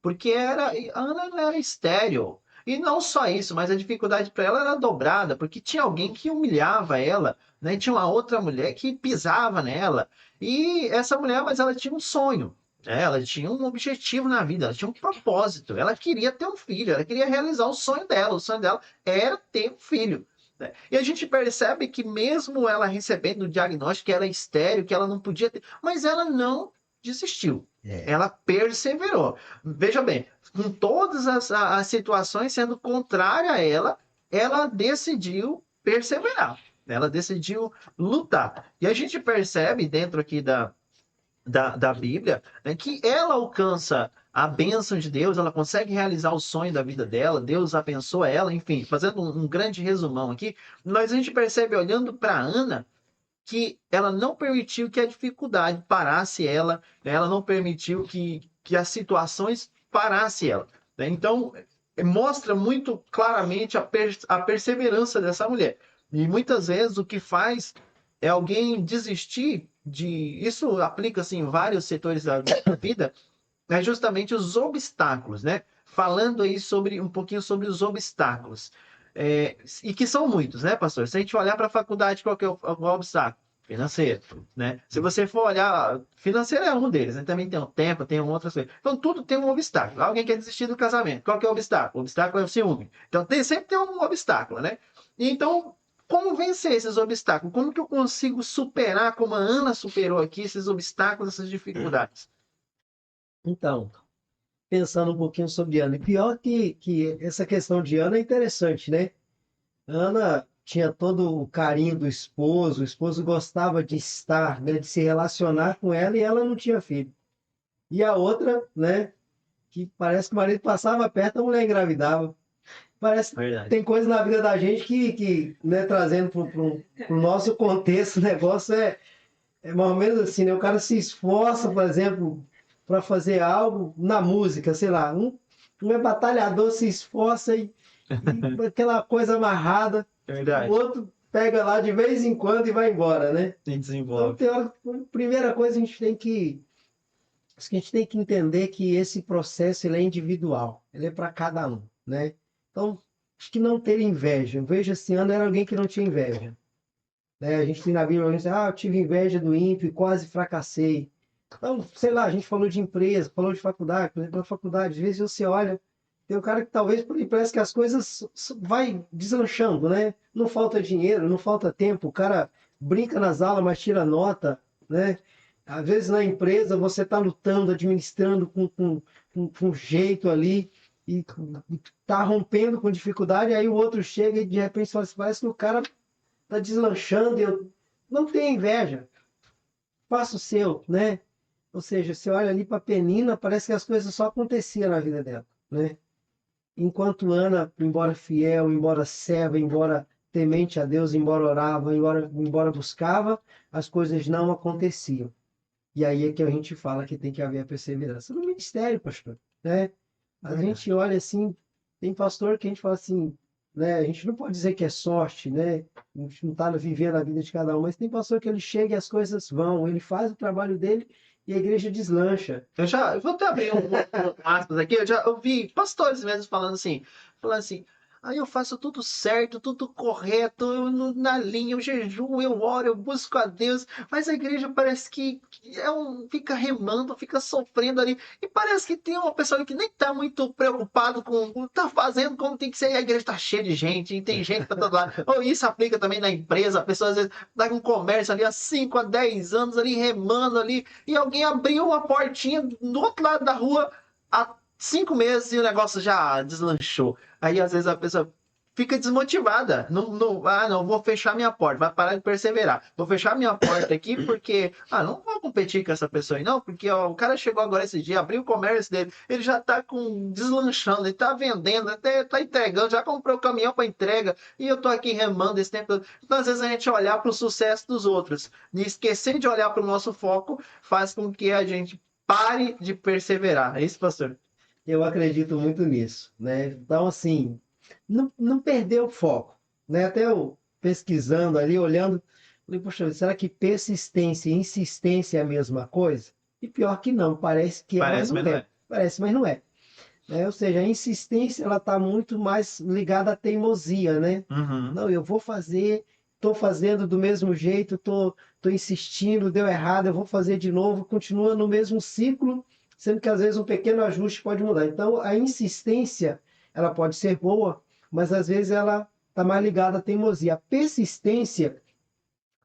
porque a Ana ela era estéril. E não só isso, mas a dificuldade para ela era dobrada, porque tinha alguém que humilhava ela, né? Tinha uma outra mulher que pisava nela. E essa mulher, mas ela tinha um sonho, né? Ela tinha um objetivo na vida, ela tinha um propósito. Ela queria ter um filho, ela queria realizar o sonho dela. O sonho dela era ter um filho, né? E a gente percebe que mesmo ela recebendo o diagnóstico que ela é estéril, que ela não podia ter, mas ela não desistiu. É, Ela perseverou. Veja bem, com todas as situações sendo contrária a ela, ela decidiu perseverar. Ela decidiu lutar. E a gente percebe dentro aqui da Bíblia, né, que ela alcança a bênção de Deus, ela consegue realizar o sonho da vida dela, Deus abençoa ela, enfim, fazendo um grande resumão aqui, mas a gente percebe olhando para Ana que ela não permitiu que a dificuldade parasse ela, né? Ela não permitiu que as situações parasse ela, né? Então, mostra muito claramente a perseverança dessa mulher. E muitas vezes o que faz é alguém desistir de. Isso aplica assim, em vários setores da vida, é justamente os obstáculos, né? Falando aí sobre um pouquinho sobre os obstáculos. E que são muitos, né, pastor? Se a gente olhar para a faculdade, qual que é o obstáculo? Financeiro, né? Se você for olhar, financeiro é um deles, né? Também tem o tempo, tem outras coisas. Então, tudo tem um obstáculo. Alguém quer desistir do casamento. Qual que é o obstáculo? O obstáculo é o ciúme. Então, sempre tem um obstáculo, né? Então, como vencer esses obstáculos? Como que eu consigo superar, como a Ana superou aqui, esses obstáculos, essas dificuldades? então, pensando um pouquinho sobre Ana. E pior que essa questão de Ana é interessante, né? Ana tinha todo o carinho do esposo, o esposo gostava de estar, né, de se relacionar com ela e ela não tinha filho. E a outra, né, que parece que o marido passava perto, a mulher engravidava. Parece que Verdade. tem coisa na vida da gente que né, trazendo para o nosso contexto, o negócio é mais ou menos assim, né? O cara se esforça, por exemplo, para fazer algo na música, sei lá, um é batalhador, se esforça e aquela coisa amarrada, o Verdade. outro pega lá de vez em quando e vai embora, né? Se Então, desenvolve. tem hora, a primeira coisa a gente tem que entender que esse processo ele é individual, ele é para cada um, né? Então, acho que não ter inveja. Veja, esse ano era alguém que não tinha inveja, né? A gente tem na Bíblia, eu tive inveja do ímpio e quase fracassei. Então, sei lá, a gente falou de empresa, falou de faculdade, por exemplo, na faculdade, às vezes você olha, tem um cara que talvez parece que as coisas vai deslanchando, né? Não falta dinheiro, não falta tempo, o cara brinca nas aulas, mas tira nota, né? Às vezes na empresa você está lutando, administrando com jeito ali, e tá rompendo com dificuldade, aí o outro chega e de repente fala assim, parece que o cara tá deslanchando, eu não tenho inveja, faça o seu, né? Ou seja, você olha ali para Penina, parece que as coisas só aconteciam na vida dela, né? Enquanto Ana, embora fiel, embora serva, embora temente a Deus, embora orava, embora buscava, as coisas não aconteciam. E aí é que a gente fala que tem que haver a perseverança no ministério, pastor, né? A gente olha assim, tem pastor que a gente fala assim, né? A gente não pode dizer que é sorte, né? A gente não está vivendo a vida de cada um, mas tem pastor que ele chega e as coisas vão, ele faz o trabalho dele e a igreja deslancha. Eu vou até abrir aspas aqui, eu vi pastores mesmo falando assim, aí eu faço tudo certo, tudo correto, na linha, eu jejuo, eu oro, eu busco a Deus, mas a igreja parece que fica remando, fica sofrendo ali, e parece que tem uma pessoa que nem tá muito preocupado com, tá fazendo como tem que ser, e a igreja tá cheia de gente, e tem gente pra todo lado, ou isso aplica também na empresa, a pessoa às vezes dá um comércio ali há 5 a 10 anos ali, remando ali, e alguém abriu uma portinha do outro lado da rua há 5 meses e o negócio já deslanchou. Aí às vezes a pessoa fica desmotivada. Não, vou fechar minha porta, vai parar de perseverar. Vou fechar minha porta aqui porque, não vou competir com essa pessoa aí, não, porque ó, o cara chegou agora esse dia, abriu o comércio dele, ele já tá deslanchando, ele tá vendendo, até tá entregando, já comprou o caminhão para entrega e eu tô aqui remando esse tempo todo. Então, às vezes a gente olhar para o sucesso dos outros e esquecer de olhar para o nosso foco faz com que a gente pare de perseverar. É isso, pastor? Eu acredito muito nisso, né? Então, assim, não perder o foco, né? Até eu pesquisando ali, olhando, falei, poxa, será que persistência e insistência é a mesma coisa? E pior que não, parece que é, mas Parece, não mas não é. é. Parece, mas não é. Né? Ou seja, a insistência ela está muito mais ligada à teimosia, né? Uhum. Não, eu vou fazer, estou fazendo do mesmo jeito, tô insistindo, deu errado, eu vou fazer de novo, continua no mesmo ciclo, sendo que às vezes um pequeno ajuste pode mudar. Então, a insistência, ela pode ser boa, mas às vezes ela está mais ligada à teimosia. A persistência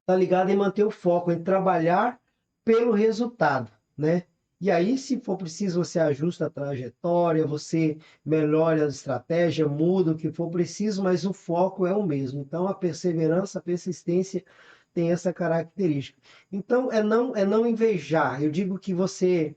está ligada em manter o foco, em trabalhar pelo resultado, né? E aí, se for preciso, você ajusta a trajetória, você melhora a estratégia, muda o que for preciso, mas o foco é o mesmo. Então, a perseverança, a persistência tem essa característica. Então, é não invejar. Eu digo que você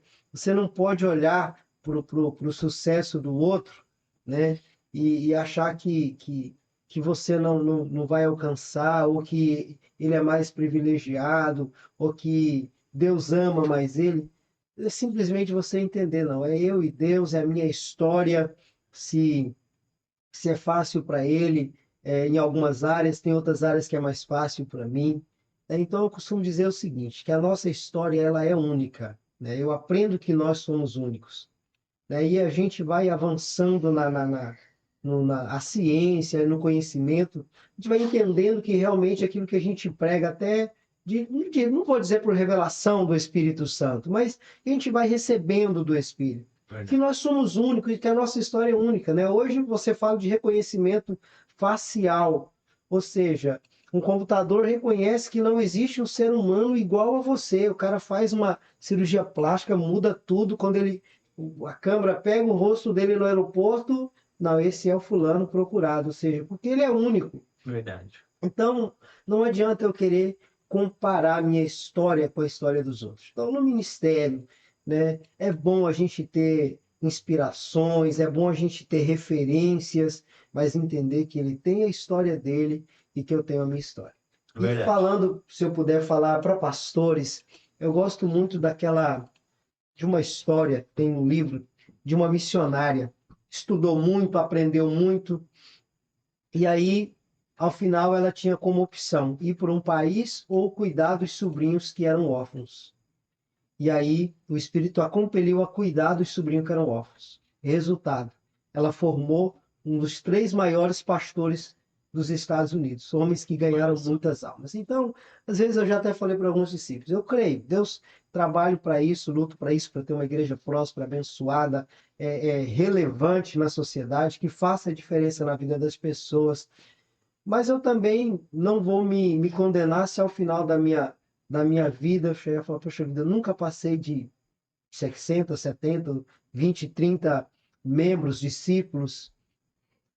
não pode olhar para o sucesso do outro, né? E achar que você não vai alcançar, ou que ele é mais privilegiado, ou que Deus ama mais ele. É simplesmente você entender, não, é eu e Deus, é a minha história, se, se é fácil para ele, em algumas áreas, tem outras áreas que é mais fácil para mim. Então eu costumo dizer o seguinte, que a nossa história ela é única, né? Eu aprendo que nós somos únicos, né? E a gente vai avançando a ciência, no conhecimento, a gente vai entendendo que realmente aquilo que a gente prega até não vou dizer por revelação do Espírito Santo, mas a gente vai recebendo do Espírito. Que nós somos únicos e que a nossa história é única, né? Hoje você fala de reconhecimento facial, ou seja, um computador reconhece que não existe um ser humano igual a você. O cara faz uma cirurgia plástica, muda tudo quando a câmera pega o rosto dele no aeroporto, não, esse é o fulano procurado, ou seja, porque ele é único. Verdade. Então, não adianta eu querer comparar a minha história com a história dos outros. Então, no ministério, né, é bom a gente ter inspirações, é bom a gente ter referências, mas entender que ele tem a história dele e que eu tenho a minha história. E Verdade. falando, se eu puder falar para pastores, eu gosto muito de uma história, tem um livro de uma missionária, estudou muito, aprendeu muito, e aí, ao final, ela tinha como opção ir para um país ou cuidar dos sobrinhos que eram órfãos. E aí, o Espírito a compeliu a cuidar dos sobrinhos que eram órfãos. Resultado, ela formou um dos 3 maiores pastores dos Estados Unidos, homens que ganharam muitas almas. Então, às vezes eu já até falei para alguns discípulos, eu creio, Deus trabalho para isso, luto para isso, para ter uma igreja próspera, abençoada, relevante na sociedade, que faça a diferença na vida das pessoas, mas eu também não vou me condenar se ao final da minha vida eu chegar e falar, poxa vida, eu nunca passei de 60, 70, 20, 30 membros, discípulos,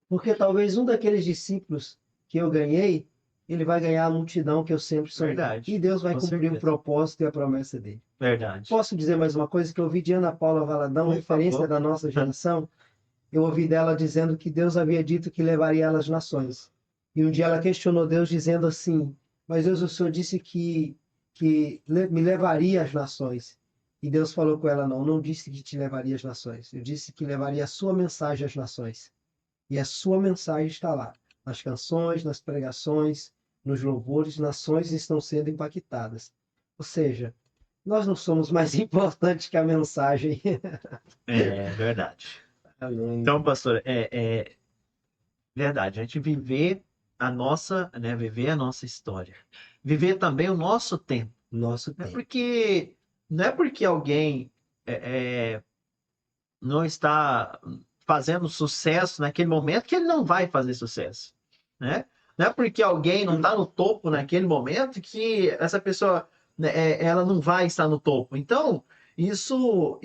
porque talvez um daqueles discípulos que eu ganhei, ele vai ganhar a multidão que eu sempre sonhei. Verdade. E Deus vai Com cumprir o certeza. propósito e a promessa dele. Verdade. Posso dizer mais uma coisa que eu ouvi de Ana Paula Valadão, Por referência favor. da nossa geração? Eu ouvi dela dizendo que Deus havia dito que levaria ela às nações. E um dia ela questionou Deus dizendo assim, mas Deus, o Senhor disse que me levaria às nações. E Deus falou com ela, não disse que te levaria às nações. Eu disse que levaria a sua mensagem às nações. E a sua mensagem está lá. Nas canções, nas pregações, nos louvores, nações estão sendo impactadas. Ou seja, nós não somos mais importantes que a mensagem. É verdade. Amém. Então, pastor, é verdade. A gente viver viver a nossa história. Viver também o nosso tempo. Nosso Não é tempo. porque, não é porque alguém não está fazendo sucesso naquele momento que ele não vai fazer sucesso, né? Não é porque alguém não está no topo naquele momento que essa pessoa, né, ela não vai estar no topo. Então, isso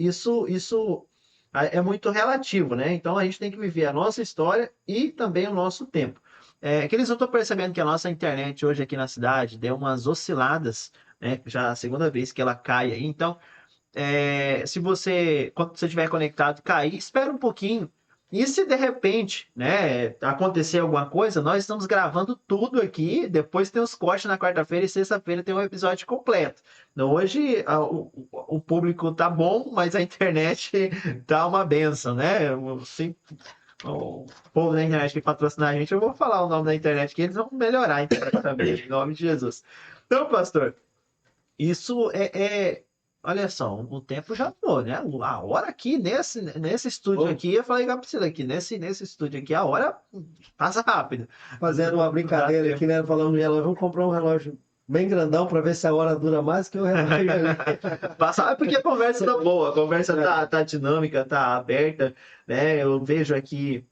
é muito relativo, né? Então, a gente tem que viver a nossa história e também o nosso tempo. Que eles não estão percebendo que a nossa internet hoje aqui na cidade deu umas osciladas, né? Já a segunda vez que ela cai aí. Então, se você, quando você estiver conectado, cair, espera um pouquinho. E se de repente, né, acontecer alguma coisa, nós estamos gravando tudo aqui. Depois tem os cortes na quarta-feira e sexta-feira tem um episódio completo. Então, hoje o público tá bom, mas a internet tá uma benção, né? O povo da internet que patrocinar a gente, eu vou falar o nome da internet que eles vão melhorar a internet também, em nome de Jesus. Então, pastor, isso olha só, o tempo já foi, né? A hora aqui, nesse estúdio aqui, eu falei com a Priscila aqui, nesse estúdio aqui, a hora passa rápido. Fazendo uma brincadeira aqui, né? Falando de relógio, vamos comprar um relógio bem grandão para ver se a hora dura mais que o relógio ali. Passa, porque a conversa tá boa, a conversa tá dinâmica, tá aberta, né? Eu vejo aqui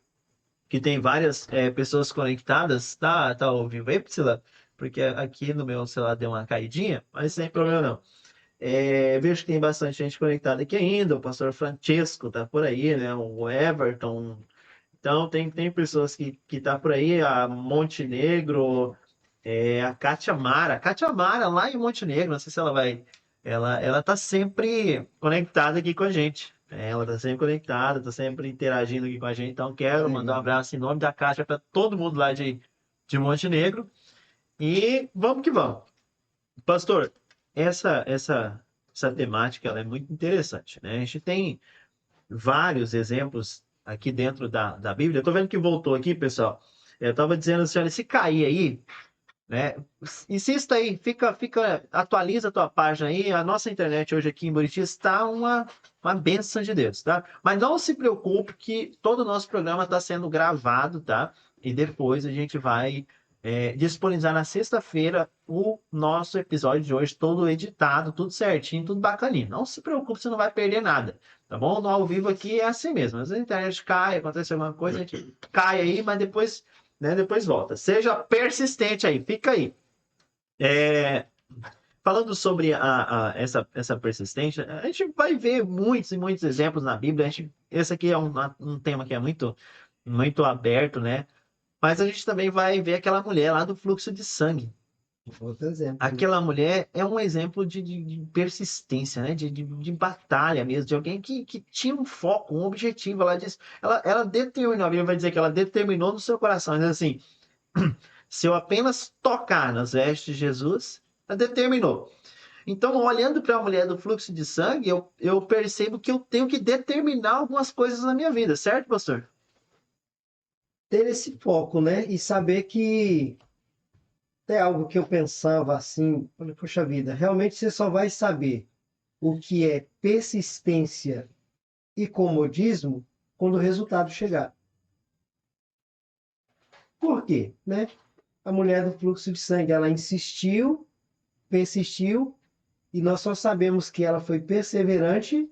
que tem várias pessoas conectadas, tá ao vivo aí, Priscila? Porque aqui no meu celular deu uma caidinha, mas sem problema não. Vejo que tem bastante gente conectada aqui ainda. O pastor Francesco tá por aí, né? O Everton. Então, tem pessoas que tá por aí. A Montenegro, a Kátia Mara. Kátia Mara, lá em Montenegro, não sei se ela vai. Ela tá sempre conectada aqui com a gente. Ela tá sempre conectada, tá sempre interagindo aqui com a gente. Então, quero mandar um abraço em nome da Kátia para todo mundo lá de Montenegro. E vamos que vamos. Pastor, essa temática ela é muito interessante, né? A gente tem vários exemplos aqui dentro da Bíblia. Eu tô vendo que voltou aqui, pessoal. Eu estava dizendo assim, olha, se cair aí, né? Insista aí, atualiza a tua página aí. A nossa internet hoje aqui em Buriti está uma bênção de Deus, tá? Mas não se preocupe que todo o nosso programa está sendo gravado, tá? E depois a gente vai disponibilizar na sexta-feira o nosso episódio de hoje, todo editado, tudo certinho, tudo bacaninho. Não se preocupe, você não vai perder nada, tá bom? No ao vivo aqui é assim mesmo. Às vezes a internet cai, acontece alguma coisa, a gente cai aí, mas depois, né, depois volta. Seja persistente aí, fica aí. Falando sobre essa persistência, a gente vai ver muitos e muitos exemplos na Bíblia. Esse aqui é um tema que é muito, muito aberto, né? Mas a gente também vai ver aquela mulher lá do fluxo de sangue. Outro exemplo. Aquela mulher é um exemplo de persistência, né? De batalha mesmo, de alguém que tinha um foco, um objetivo. Ela determinou, a Bíblia vai dizer que ela determinou no seu coração, diz assim, se eu apenas tocar nas vestes de Jesus, ela determinou. Então, olhando para a mulher do fluxo de sangue, eu percebo que eu tenho que determinar algumas coisas na minha vida, certo, pastor? Ter esse foco, né? E saber que é algo que eu pensava assim, falei, poxa vida, realmente você só vai saber o que é persistência e comodismo quando o resultado chegar. Por quê? Né? A mulher do fluxo de sangue, ela insistiu, persistiu, e nós só sabemos que ela foi perseverante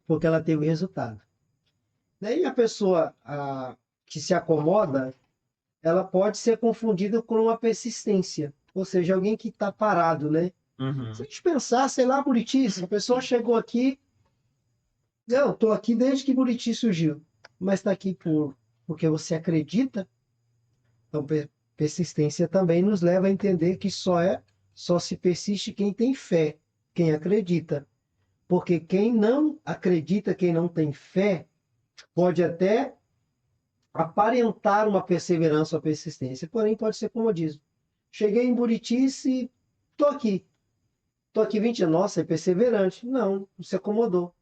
porque ela teve resultado. E a pessoa que se acomoda, ela pode ser confundida com uma persistência, ou seja, alguém que está parado, né? Uhum. Se a gente pensar, sei lá, Buriti, se a pessoa chegou aqui Não, estou aqui desde que Buriti surgiu, mas está aqui porque você acredita. Então, persistência também nos leva a entender que só se persiste quem tem fé, quem acredita. Porque quem não acredita, quem não tem fé, pode até aparentar uma perseverança ou persistência, porém pode ser comodismo. Cheguei em Buriti e estou aqui. Estou aqui 20 anos, nossa, é perseverante. Não, se acomodou.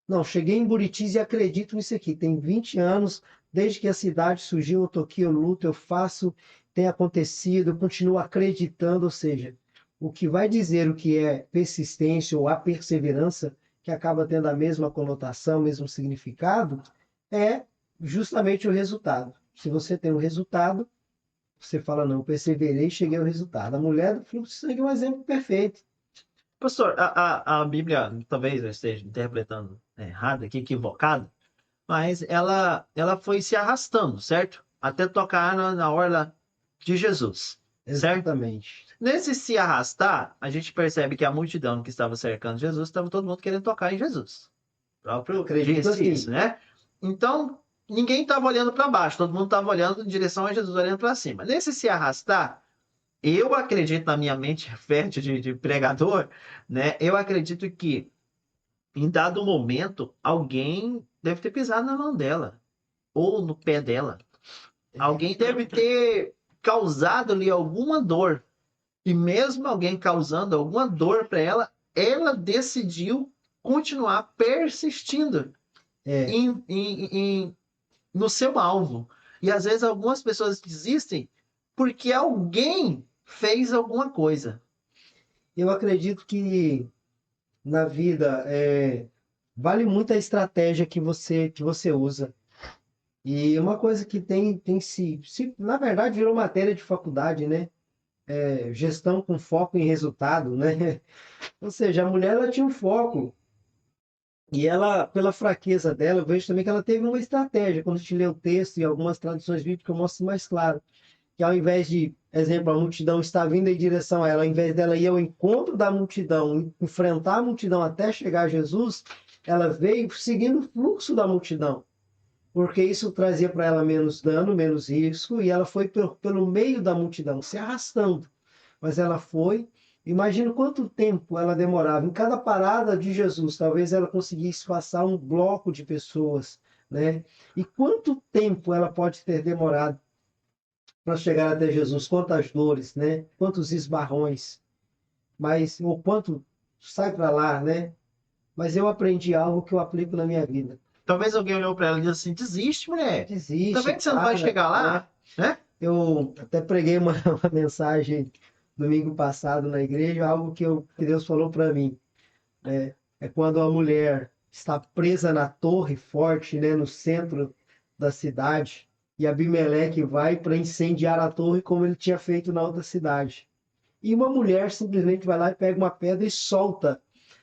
Não, cheguei em Buritis e acredito nisso aqui. Tem 20 anos, desde que a cidade surgiu, eu tô aqui, eu luto, eu faço, tem acontecido, eu continuo acreditando. Ou seja, o que vai dizer o que é persistência ou a perseverança, que acaba tendo a mesma conotação, o mesmo significado, é justamente o resultado. Se você tem um resultado, você fala, não, eu perseverei e cheguei ao resultado. A mulher do fluxo de sangue é um exemplo perfeito. Pastor, a Bíblia, talvez eu esteja interpretando errado aqui, equivocado, mas ela foi se arrastando, certo? Até tocar na orla de Jesus, certo? Exatamente. Nesse se arrastar, a gente percebe que a multidão que estava cercando Jesus, estava todo mundo querendo tocar em Jesus. O próprio Acredito disse isso, assim. né? Então, ninguém estava olhando para baixo, todo mundo estava olhando em direção a Jesus, olhando para cima. Nesse se arrastar, eu acredito na minha mente fértil de pregador, né? Eu acredito que em dado momento alguém deve ter pisado na mão dela ou no pé dela. Alguém deve ter causado ali alguma dor. E mesmo alguém causando alguma dor para ela, ela decidiu continuar persistindo É, no seu alvo. E às vezes algumas pessoas desistem porque alguém fez alguma coisa. eu acredito que na vida vale muito a estratégia que você usa. E uma coisa que tem na verdade virou matéria de faculdade, né? Gestão com foco em resultado, né? Ou seja, a mulher ela tinha um foco e ela, pela fraqueza dela, eu vejo também que ela teve uma estratégia. Quando a gente lê o texto e algumas traduções bíblicas mostram mais claro que ao invés de, exemplo, a multidão está vindo em direção a ela, ao invés dela ir ao encontro da multidão, enfrentar a multidão até chegar a Jesus, ela veio seguindo o fluxo da multidão, porque isso trazia para ela menos dano, menos risco, e ela foi pelo meio da multidão, se arrastando. Mas ela foi. Imagina quanto tempo ela demorava. Em cada parada de Jesus, talvez ela conseguisse passar um bloco de pessoas, né? E quanto tempo ela pode ter demorado para chegar até Jesus, quantas dores, né? Quantos esbarrões, mas o quanto sai para lá, né? Mas eu aprendi algo que eu aplico na minha vida. Talvez alguém olhou para ela e disse assim: desiste, mulher. Tá Desiste, vendo que você não vai para, chegar né? lá? Né? Eu até preguei uma mensagem domingo passado na igreja, algo que Deus falou para mim, né? É quando a mulher está presa na torre forte, né, no centro da cidade, e Abimeleque vai para incendiar a torre como ele tinha feito na outra cidade. E uma mulher simplesmente vai lá e pega uma pedra e solta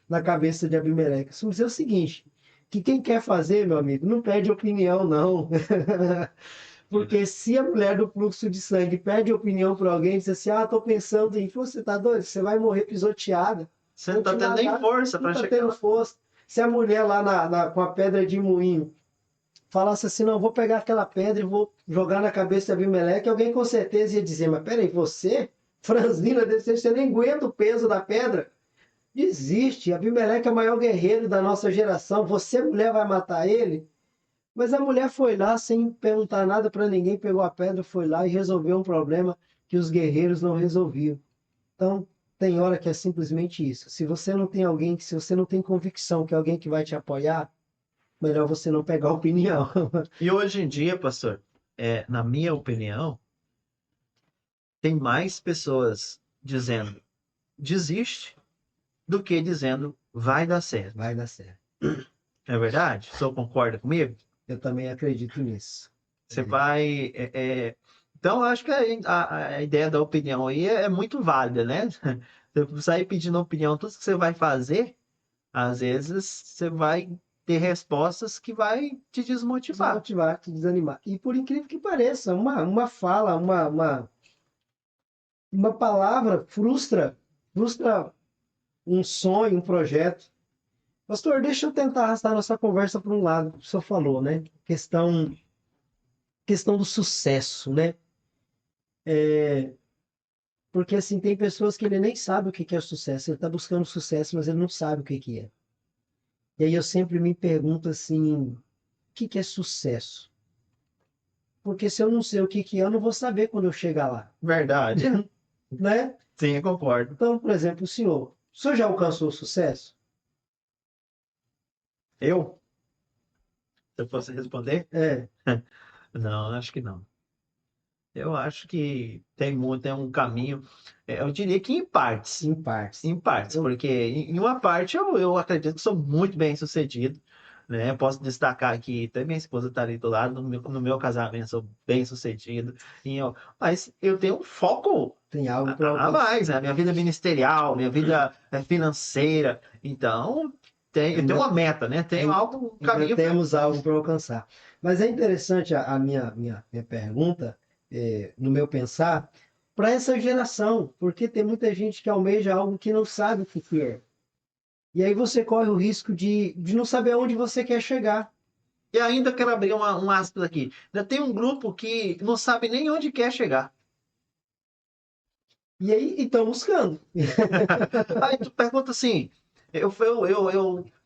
na cabeça de Abimeleque. Isso dizer o seguinte, que quem quer fazer, meu amigo, não pede opinião, não. Porque se a mulher do fluxo de sangue pede opinião para alguém, diz assim, ah, tô pensando em, você tá doido? Você vai morrer pisoteada. Você não Vou tá te tendo nem matar, força não para tá chegar tendo lá. força. Se a mulher lá com a pedra de moinho falasse assim, não, vou pegar aquela pedra e vou jogar na cabeça de Abimeleque, alguém com certeza ia dizer, mas peraí, você, franzina desse jeito, você nem aguenta o peso da pedra? Desiste, Abimeleque é o maior guerreiro da nossa geração, você, mulher, vai matar ele? Mas a mulher foi lá sem perguntar nada para ninguém, pegou a pedra, foi lá e resolveu um problema que os guerreiros não resolviam. Então, tem hora que é simplesmente isso. Se você não tem alguém, se você não tem convicção que é alguém que vai te apoiar, melhor você não pegar opinião. E hoje em dia, pastor, na minha opinião, tem mais pessoas dizendo desiste do que dizendo vai dar certo. Vai dar certo. É verdade? O senhor concorda comigo? Eu também acredito nisso. Você vai. Então, eu acho que a ideia da opinião aí é muito válida, né? Você sair pedindo opinião, tudo que você vai fazer, às vezes você vai ter respostas que vai te desmotivar. Desmotivar, te desanimar. E por incrível que pareça, uma fala, uma palavra frustra um sonho, um projeto. Pastor, deixa eu tentar arrastar nossa conversa para um lado, que o senhor falou, né? Questão do sucesso, né? Porque assim, tem pessoas que ele nem sabe o que que é sucesso. Ele está buscando sucesso, mas ele não sabe o que que é. E aí eu sempre me pergunto assim, o que que é sucesso? Porque se eu não sei o que que é, eu não vou saber quando eu chegar lá, Verdade. né? Sim, eu concordo. Então, por exemplo, o senhor já alcançou o sucesso? Eu, se eu fosse responder, É, não, acho que não. Eu acho que tem um caminho, eu diria que em partes. em partes, Eu, porque em uma parte eu acredito que sou muito bem sucedido, né? Posso destacar aqui, até minha esposa está ali do lado, no meu casamento sou bem sucedido, mas eu tenho um foco tem algo para a alcançar. mais, né? Minha vida ministerial, minha vida financeira, então eu tenho Ainda, uma meta, né? Tenho ainda, um ainda caminho. temos algo para alcançar. Mas é interessante a minha pergunta, no meu pensar, para essa geração, porque tem muita gente que almeja algo que não sabe o que que é. E aí você corre o risco de não saber aonde você quer chegar. E ainda quero abrir um aspas aqui. Ainda tem um grupo que não sabe nem onde quer chegar. E aí estão buscando. Aí tu pergunta assim, eu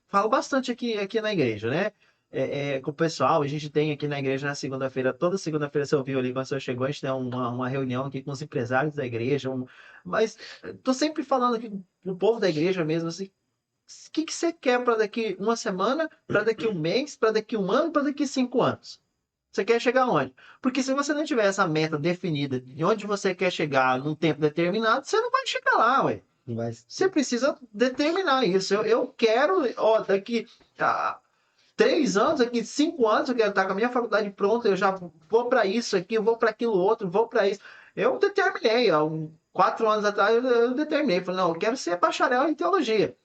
falo bastante aqui na igreja, né? Com o pessoal, a gente tem aqui na igreja na segunda-feira, toda segunda-feira, você ouviu ali quando você chegou, a gente tem uma reunião aqui com os empresários da igreja, mas tô sempre falando aqui pro povo da igreja mesmo, assim, o que que você quer para daqui uma semana, para daqui um mês, para daqui um ano, para daqui 5 anos? Você quer chegar aonde? Porque se você não tiver essa meta definida de onde você quer chegar num tempo determinado, você não vai chegar lá, ué. Mas Você precisa determinar isso. Eu quero, ó, daqui a 3 anos, daqui 5 anos, eu quero estar com a minha faculdade pronta, eu já vou para isso aqui, eu vou para aquilo outro, vou para isso. Eu determinei, há 4 anos atrás, eu determinei. Falei, não, eu quero ser bacharel em teologia.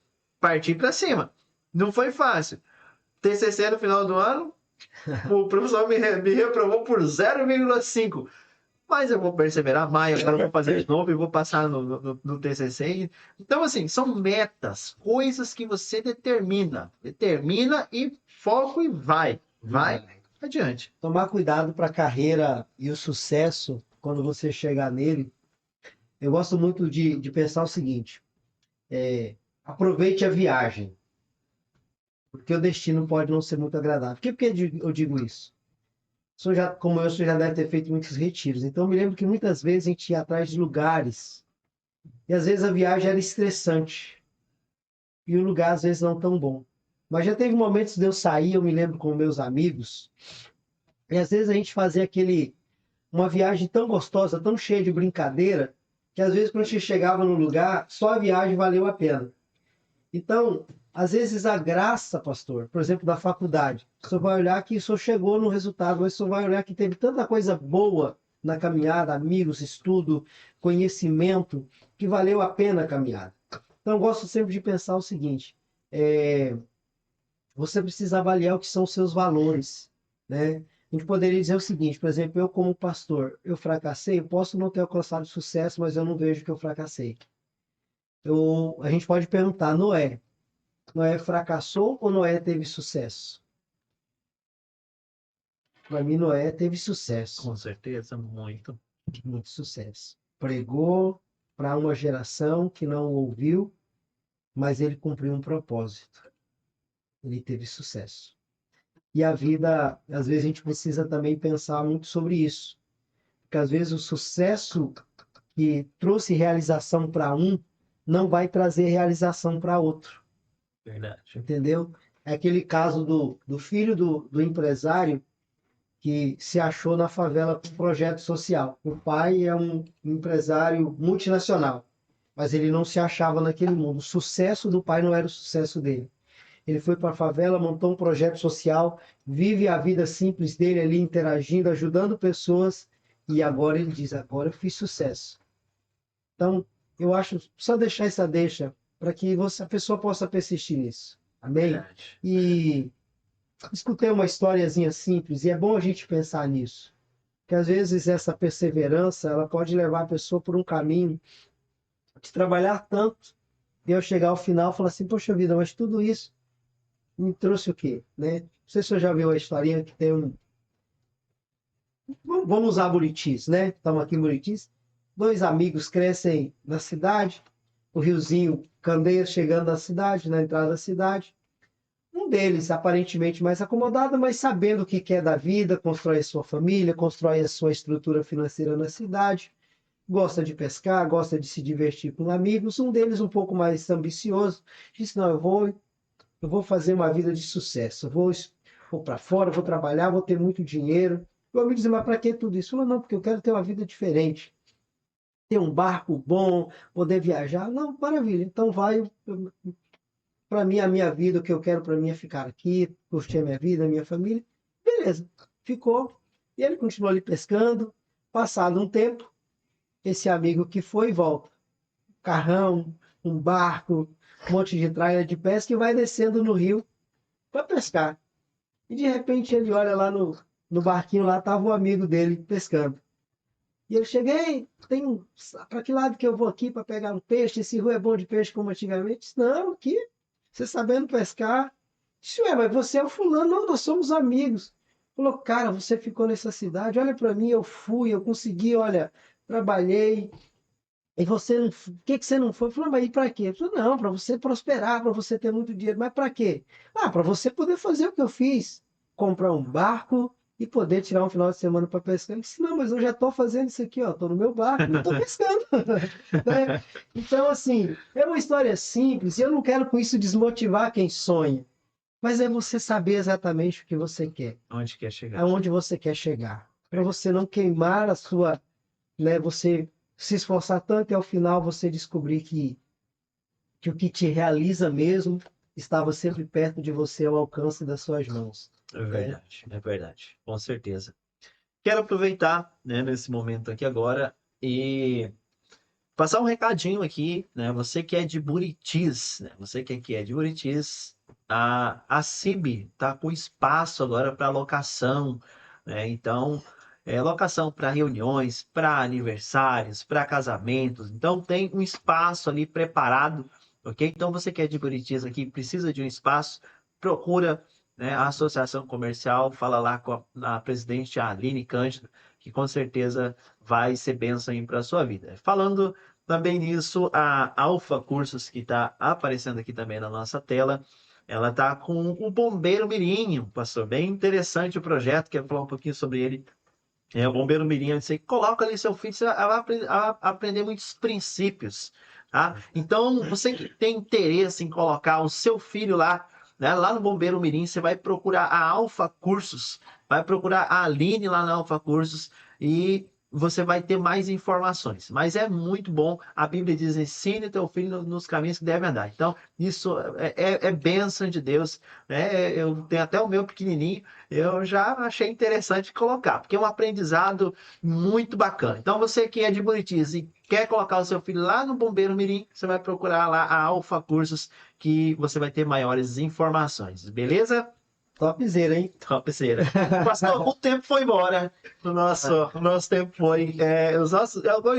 Parti para cima. Não foi fácil. TCC no final do ano, o professor me reprovou por 0,5. Mas eu vou perseverar mais, agora eu vou fazer de novo e vou passar no TCC. Então, assim, são metas, coisas que você determina e foco e vai adiante. tomar cuidado para a carreira e o sucesso, quando você chegar nele, eu gosto muito de pensar o seguinte: aproveite a viagem, porque o destino pode não ser muito agradável. Por que eu digo isso? O senhor já, como eu, o senhor já deve ter feito muitos retiros. Então, eu me lembro que muitas vezes a gente ia atrás de lugares e às vezes a viagem era estressante e o lugar às vezes não tão bom. Mas já teve momentos de eu sair, eu me lembro com meus amigos, e às vezes a gente fazia uma viagem tão gostosa, tão cheia de brincadeira, que às vezes quando a gente chegava no lugar, só a viagem valeu a pena. Então, às vezes a graça, pastor, por exemplo, da faculdade, o senhor vai olhar que o senhor chegou no resultado, mas o senhor vai olhar que teve tanta coisa boa na caminhada, amigos, estudo, conhecimento, que valeu a pena a caminhada. Então, eu gosto sempre de pensar o seguinte: é, você precisa avaliar o que são os seus valores, né? A gente poderia dizer o seguinte, por exemplo, eu como pastor, eu fracassei, eu posso não ter alcançado sucesso, mas eu não vejo que eu fracassei. A gente pode perguntar, Noé fracassou ou Noé teve sucesso? Para mim, Noé teve sucesso, Com certeza, muito. muito sucesso. Pregou para uma geração que não o ouviu, mas ele cumpriu um propósito. Ele teve sucesso. E a vida, às vezes a gente precisa também pensar muito sobre isso. Porque às vezes o sucesso que trouxe realização para um não vai trazer realização para outro. Verdade. Entendeu? É aquele caso do filho do empresário que se achou na favela com um projeto social. O pai é um empresário multinacional, mas ele não se achava naquele mundo. O sucesso do pai não era o sucesso dele. Ele foi para a favela, montou um projeto social, vive a vida simples dele ali, interagindo, ajudando pessoas, e agora ele diz: agora eu fiz sucesso. Então, eu acho só deixar essa deixa para que a pessoa possa persistir nisso. Amém? Verdade. E escutei uma historiazinha simples, e é bom a gente pensar nisso. Que às vezes essa perseverança, ela pode levar a pessoa por um caminho de trabalhar tanto, e eu chegar ao final e falar assim: poxa vida, mas tudo isso me trouxe o quê? Né? Não sei se você já viu a historinha que tem um. Vamos usar Buritis, né? Estamos aqui em Buritis. Dois amigos crescem na cidade, o riozinho Candeias chegando na cidade, na entrada da cidade. Um deles, aparentemente mais acomodado, mas sabendo o que quer da vida, constrói a sua família, constrói a sua estrutura financeira na cidade, gosta de pescar, gosta de se divertir com amigos. Um deles, um pouco mais ambicioso, disse: Não, eu vou fazer uma vida de sucesso, vou para fora, vou trabalhar, vou ter muito dinheiro. O amigo disse: Mas para que tudo isso? Falou: Não, porque eu quero ter uma vida diferente, ter um barco bom, poder viajar. Não, maravilha, então vai. Para mim, a minha vida, o que eu quero para mim é ficar aqui, curtir a minha vida, a minha família. Beleza, ficou. E ele continuou ali pescando. Passado um tempo, esse amigo que foi e volta. Carrão, um barco, um monte de tralha de pesca e vai descendo no rio para pescar. E de repente ele olha lá no barquinho, lá estava um amigo dele pescando. E eu cheguei, para que lado que eu vou aqui para pegar um peixe? Esse rio é bom de peixe como antigamente? Disse, não, aqui, você sabendo pescar. Disse, ué, mas você é o fulano? Não, nós somos amigos. Falou, cara, você ficou nessa cidade, olha para mim, eu fui, eu consegui, olha, trabalhei. E você, o que que você não foi? Falou, mas e para quê? Falou, não, para você prosperar, para você ter muito dinheiro. Mas para quê? Ah, para você poder fazer o que eu fiz, comprar um barco e poder tirar um final de semana para pescar. Ele disse, não, mas eu já estou fazendo isso aqui, ó, estou no meu barco e estou pescando. Né? Então, assim, é uma história simples e eu não quero com isso desmotivar quem sonha, mas é você saber exatamente o que você quer, Onde quer chegar? aonde você quer chegar, para você não queimar a sua, né, você se esforçar tanto e ao final você descobrir que o que te realiza mesmo estava sempre perto de você, ao alcance das suas mãos. É verdade, com certeza. Quero aproveitar, né, nesse momento aqui agora e passar um recadinho aqui, né? Você que é de Buritis, né? Você que aqui é de Buritis, a CIB tá com espaço agora para locação, né? Então, locação para reuniões, para aniversários, para casamentos. Então, tem um espaço ali preparado, ok? Então, você que é de Buritis aqui, precisa de um espaço, procura, né, a Associação Comercial, fala lá com a presidente a Aline Cândido, que com certeza vai ser bênção para a sua vida. Falando também nisso, a Alfa Cursos, que está aparecendo aqui também na nossa tela, ela está com o Bombeiro Mirim, pastor. Bem interessante o projeto, quero falar um pouquinho sobre ele. O Bombeiro Mirim, você coloca ali seu filho, você vai aprender muitos princípios, tá? Então, você que tem interesse em colocar o seu filho lá, né, lá no Bombeiro Mirim, você vai procurar a Alfa Cursos, vai procurar a Aline lá na Alfa Cursos e você vai ter mais informações. Mas é muito bom, a Bíblia diz, ensine teu filho nos caminhos que deve andar. Então, isso é bênção de Deus, né? Eu tenho até o meu pequenininho, eu já achei interessante colocar, porque é um aprendizado muito bacana. Então, você que é de Buritis e quer colocar o seu filho lá no Bombeiro Mirim, você vai procurar lá a Alfa Cursos, que você vai ter maiores informações, beleza? Topzera, hein? Topzera. Pastor, o tempo foi embora. O nosso tempo foi.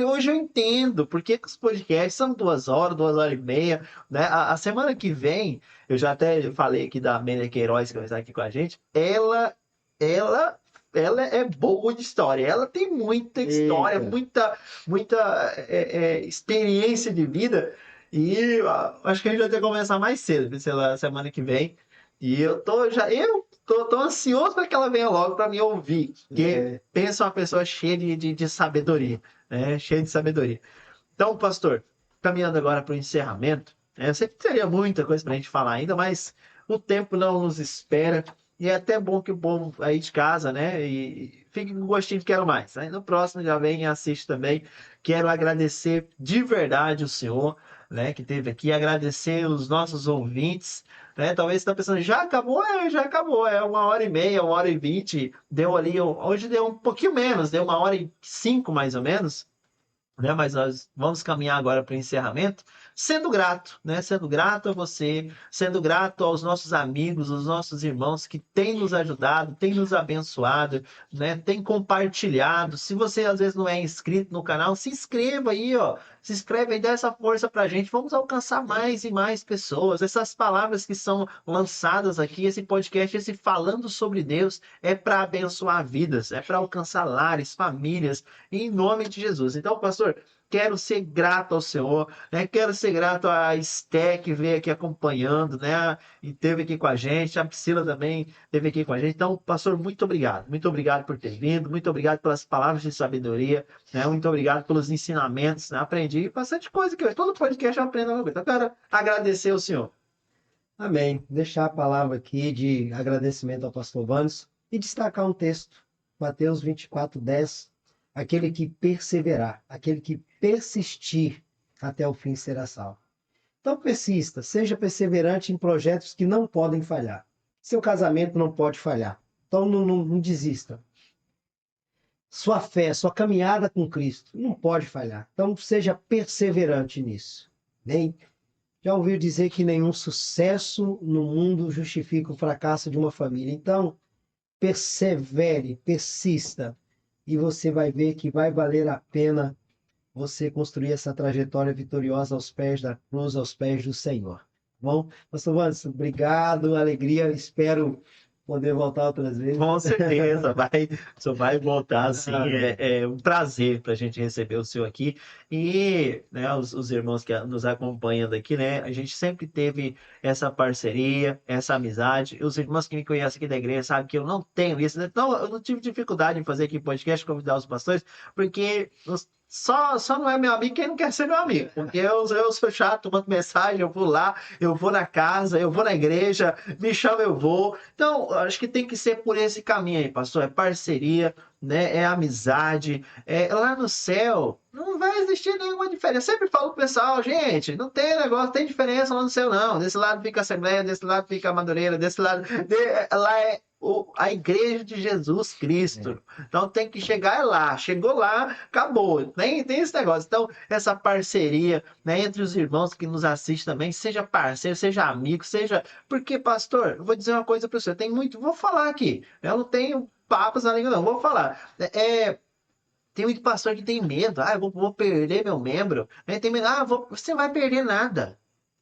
Hoje eu entendo por que os podcasts são 2 horas e meia. Né? A semana que vem, eu já até falei aqui da Amélia Queiroz, que vai estar aqui com a gente. Ela, ela é boa de história. Ela tem muita história, Eita. muita experiência de vida. E acho que a gente vai ter que começar mais cedo, sei lá, semana que vem. E eu tô ansioso para que ela venha logo para me ouvir, porque pensa uma pessoa cheia de sabedoria, né? Cheia de sabedoria. Então, pastor, caminhando agora para o encerramento, eu sei que teria muita coisa para a gente falar ainda, mas o tempo não nos espera e é até bom que o povo aí de casa, né? E fique com gostinho de quero mais. Aí no próximo já vem e assiste também. Quero agradecer de verdade o senhor, né, que esteve aqui, agradecer os nossos ouvintes, né? Talvez você está pensando, já acabou? Já acabou, 1 hora e meia, 1 hora e 20, deu ali, hoje deu um pouquinho menos, deu 1 hora e 5 mais ou menos, né? Mas nós vamos caminhar agora para o encerramento. sendo grato, né? Sendo grato a você, sendo grato aos nossos amigos, aos nossos irmãos que têm nos ajudado, têm nos abençoado, né? Têm compartilhado. Se você às vezes não é inscrito no canal, se inscreva aí, ó. Se inscreve aí, dá essa força pra gente. Vamos alcançar mais e mais pessoas. Essas palavras que são lançadas aqui, esse podcast, esse falando sobre Deus, é para abençoar vidas, é para alcançar lares, famílias, em nome de Jesus. Então, pastor, quero ser grato ao Senhor, né? Quero ser grato à Esté, que veio aqui acompanhando, né? E esteve aqui com a gente, a Priscila também esteve aqui com a gente. Então, pastor, muito obrigado por ter vindo, muito obrigado pelas palavras de sabedoria, né? Muito obrigado pelos ensinamentos, né? Aprendi bastante coisa que todo podcast eu aprendo alguma coisa. Então, quero agradecer ao Senhor. Amém. Deixar a palavra aqui de agradecimento ao pastor Vanes e destacar um texto, Mateus 24:10. Aquele que perseverar, aquele que persistir até o fim será salvo. Então persista, seja perseverante em projetos que não podem falhar. Seu casamento não pode falhar. Então não desista. Sua fé, sua caminhada com Cristo não pode falhar. Então seja perseverante nisso. Já ouviu dizer que nenhum sucesso no mundo justifica o fracasso de uma família. Então, persevere, persista, e você vai ver que vai valer a pena você construir essa trajetória vitoriosa aos pés da cruz, aos pés do Senhor. Bom, pastor Wanderson, obrigado, alegria, espero poder voltar outras vezes. Com certeza, o senhor vai voltar, sim. É um prazer para a gente receber o senhor aqui. E, né, os irmãos que nos acompanham aqui, né, a gente sempre teve essa parceria, essa amizade. E os irmãos que me conhecem aqui da igreja sabem que eu não tenho isso, né? Então, eu não tive dificuldade em fazer aqui podcast, convidar os pastores, porque só não é meu amigo quem não quer ser meu amigo. Porque eu sou chato, mando mensagem, eu vou lá, eu vou na casa, eu vou na igreja, me chama, eu vou. Então, acho que tem que ser por esse caminho aí, pastor. É parceria, né? É amizade. Lá no céu não vai existir nenhuma diferença. Eu sempre falo pro pessoal, gente, não tem negócio, tem diferença lá no céu, não. Desse lado fica a Assembleia, desse lado fica a Madureira, desse lado. Lá é a igreja de Jesus Cristo. Então tem que chegar lá. Chegou lá, acabou. Tem esse negócio. Então, essa parceria, né, entre os irmãos que nos assistem também, seja parceiro, seja amigo, seja. Porque, pastor, eu vou dizer uma coisa para você. Tem muito. Vou falar aqui. Eu não tenho papas na língua, não. Vou falar. Tem muito pastor que tem medo. Ah, eu vou perder meu membro. Tem medo. Você não vai perder nada.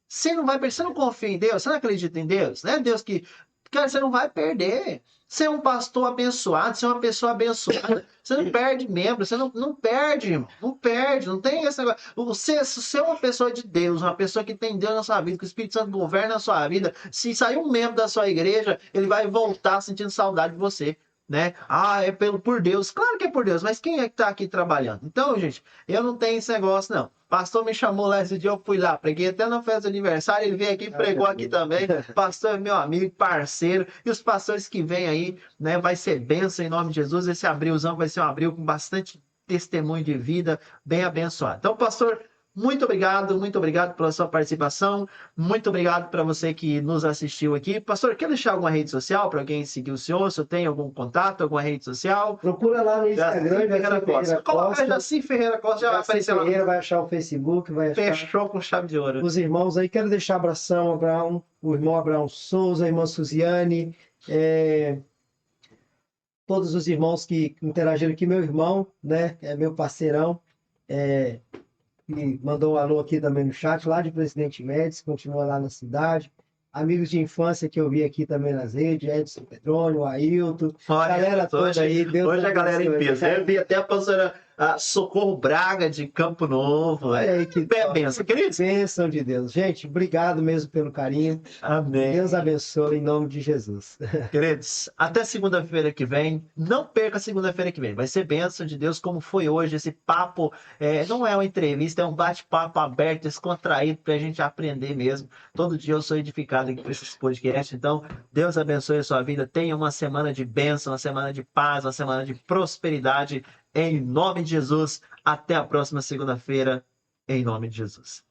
Você não vai perder. Você não confia em Deus? Você não acredita em Deus? Não é Deus que. Cara, você não vai perder. Você é um pastor abençoado, você é uma pessoa abençoada. Você não perde membro, você não perde, irmão. Não perde, não tem esse negócio. Você é uma pessoa de Deus, uma pessoa que tem Deus na sua vida, que o Espírito Santo governa a sua vida. Se sair um membro da sua igreja, ele vai voltar sentindo saudade de você. Né? É por Deus. Claro que é por Deus, mas quem é que está aqui trabalhando? Então, gente, eu não tenho esse negócio, não. O pastor me chamou lá esse dia, eu fui lá, preguei até na festa de aniversário, ele veio aqui e pregou aqui também. Pastor é meu amigo, parceiro, e os pastores que vêm aí, né, vai ser bênção em nome de Jesus. Esse abrilzão vai ser um abril com bastante testemunho de vida, bem abençoado. Então, pastor, muito obrigado pela sua participação, muito obrigado para você que nos assistiu aqui. Pastor, quer deixar alguma rede social para alguém seguir o senhor? Se tem algum contato, alguma rede social? Procura lá no Instagram, Ferreira Costa. Coloca Jaci Ferreira Costa, já vai aparecer lá. Ferreira vai achar o Facebook, vai achar. Fechou com chave de ouro. Os irmãos aí, quero deixar abração, Abraão, o irmão Abraão Souza, a irmã Suziane, todos os irmãos que interagiram aqui, meu irmão, né, é meu parceirão, que mandou um alô aqui também no chat, lá de Presidente Médici, continua lá na cidade. Amigos de infância que eu vi aqui também nas redes, Edson Pedrônio, Ailton, galera toda aí. Hoje a galera em peso. Eu vi até a pastora Socorro Braga de Campo Novo. Olha aí que benção, queridos. Bênção de Deus. Gente, obrigado mesmo pelo carinho. Amém. Deus abençoe em nome de Jesus. Queridos, até segunda-feira que vem. Não perca segunda-feira que vem. Vai ser bênção de Deus, como foi hoje. Esse papo não é uma entrevista, é um bate-papo aberto, descontraído, para a gente aprender mesmo. Todo dia eu sou edificado aqui por esses podcasts. Então, Deus abençoe a sua vida. Tenha uma semana de bênção, uma semana de paz, uma semana de prosperidade. Em nome de Jesus. Até a próxima segunda-feira. Em nome de Jesus.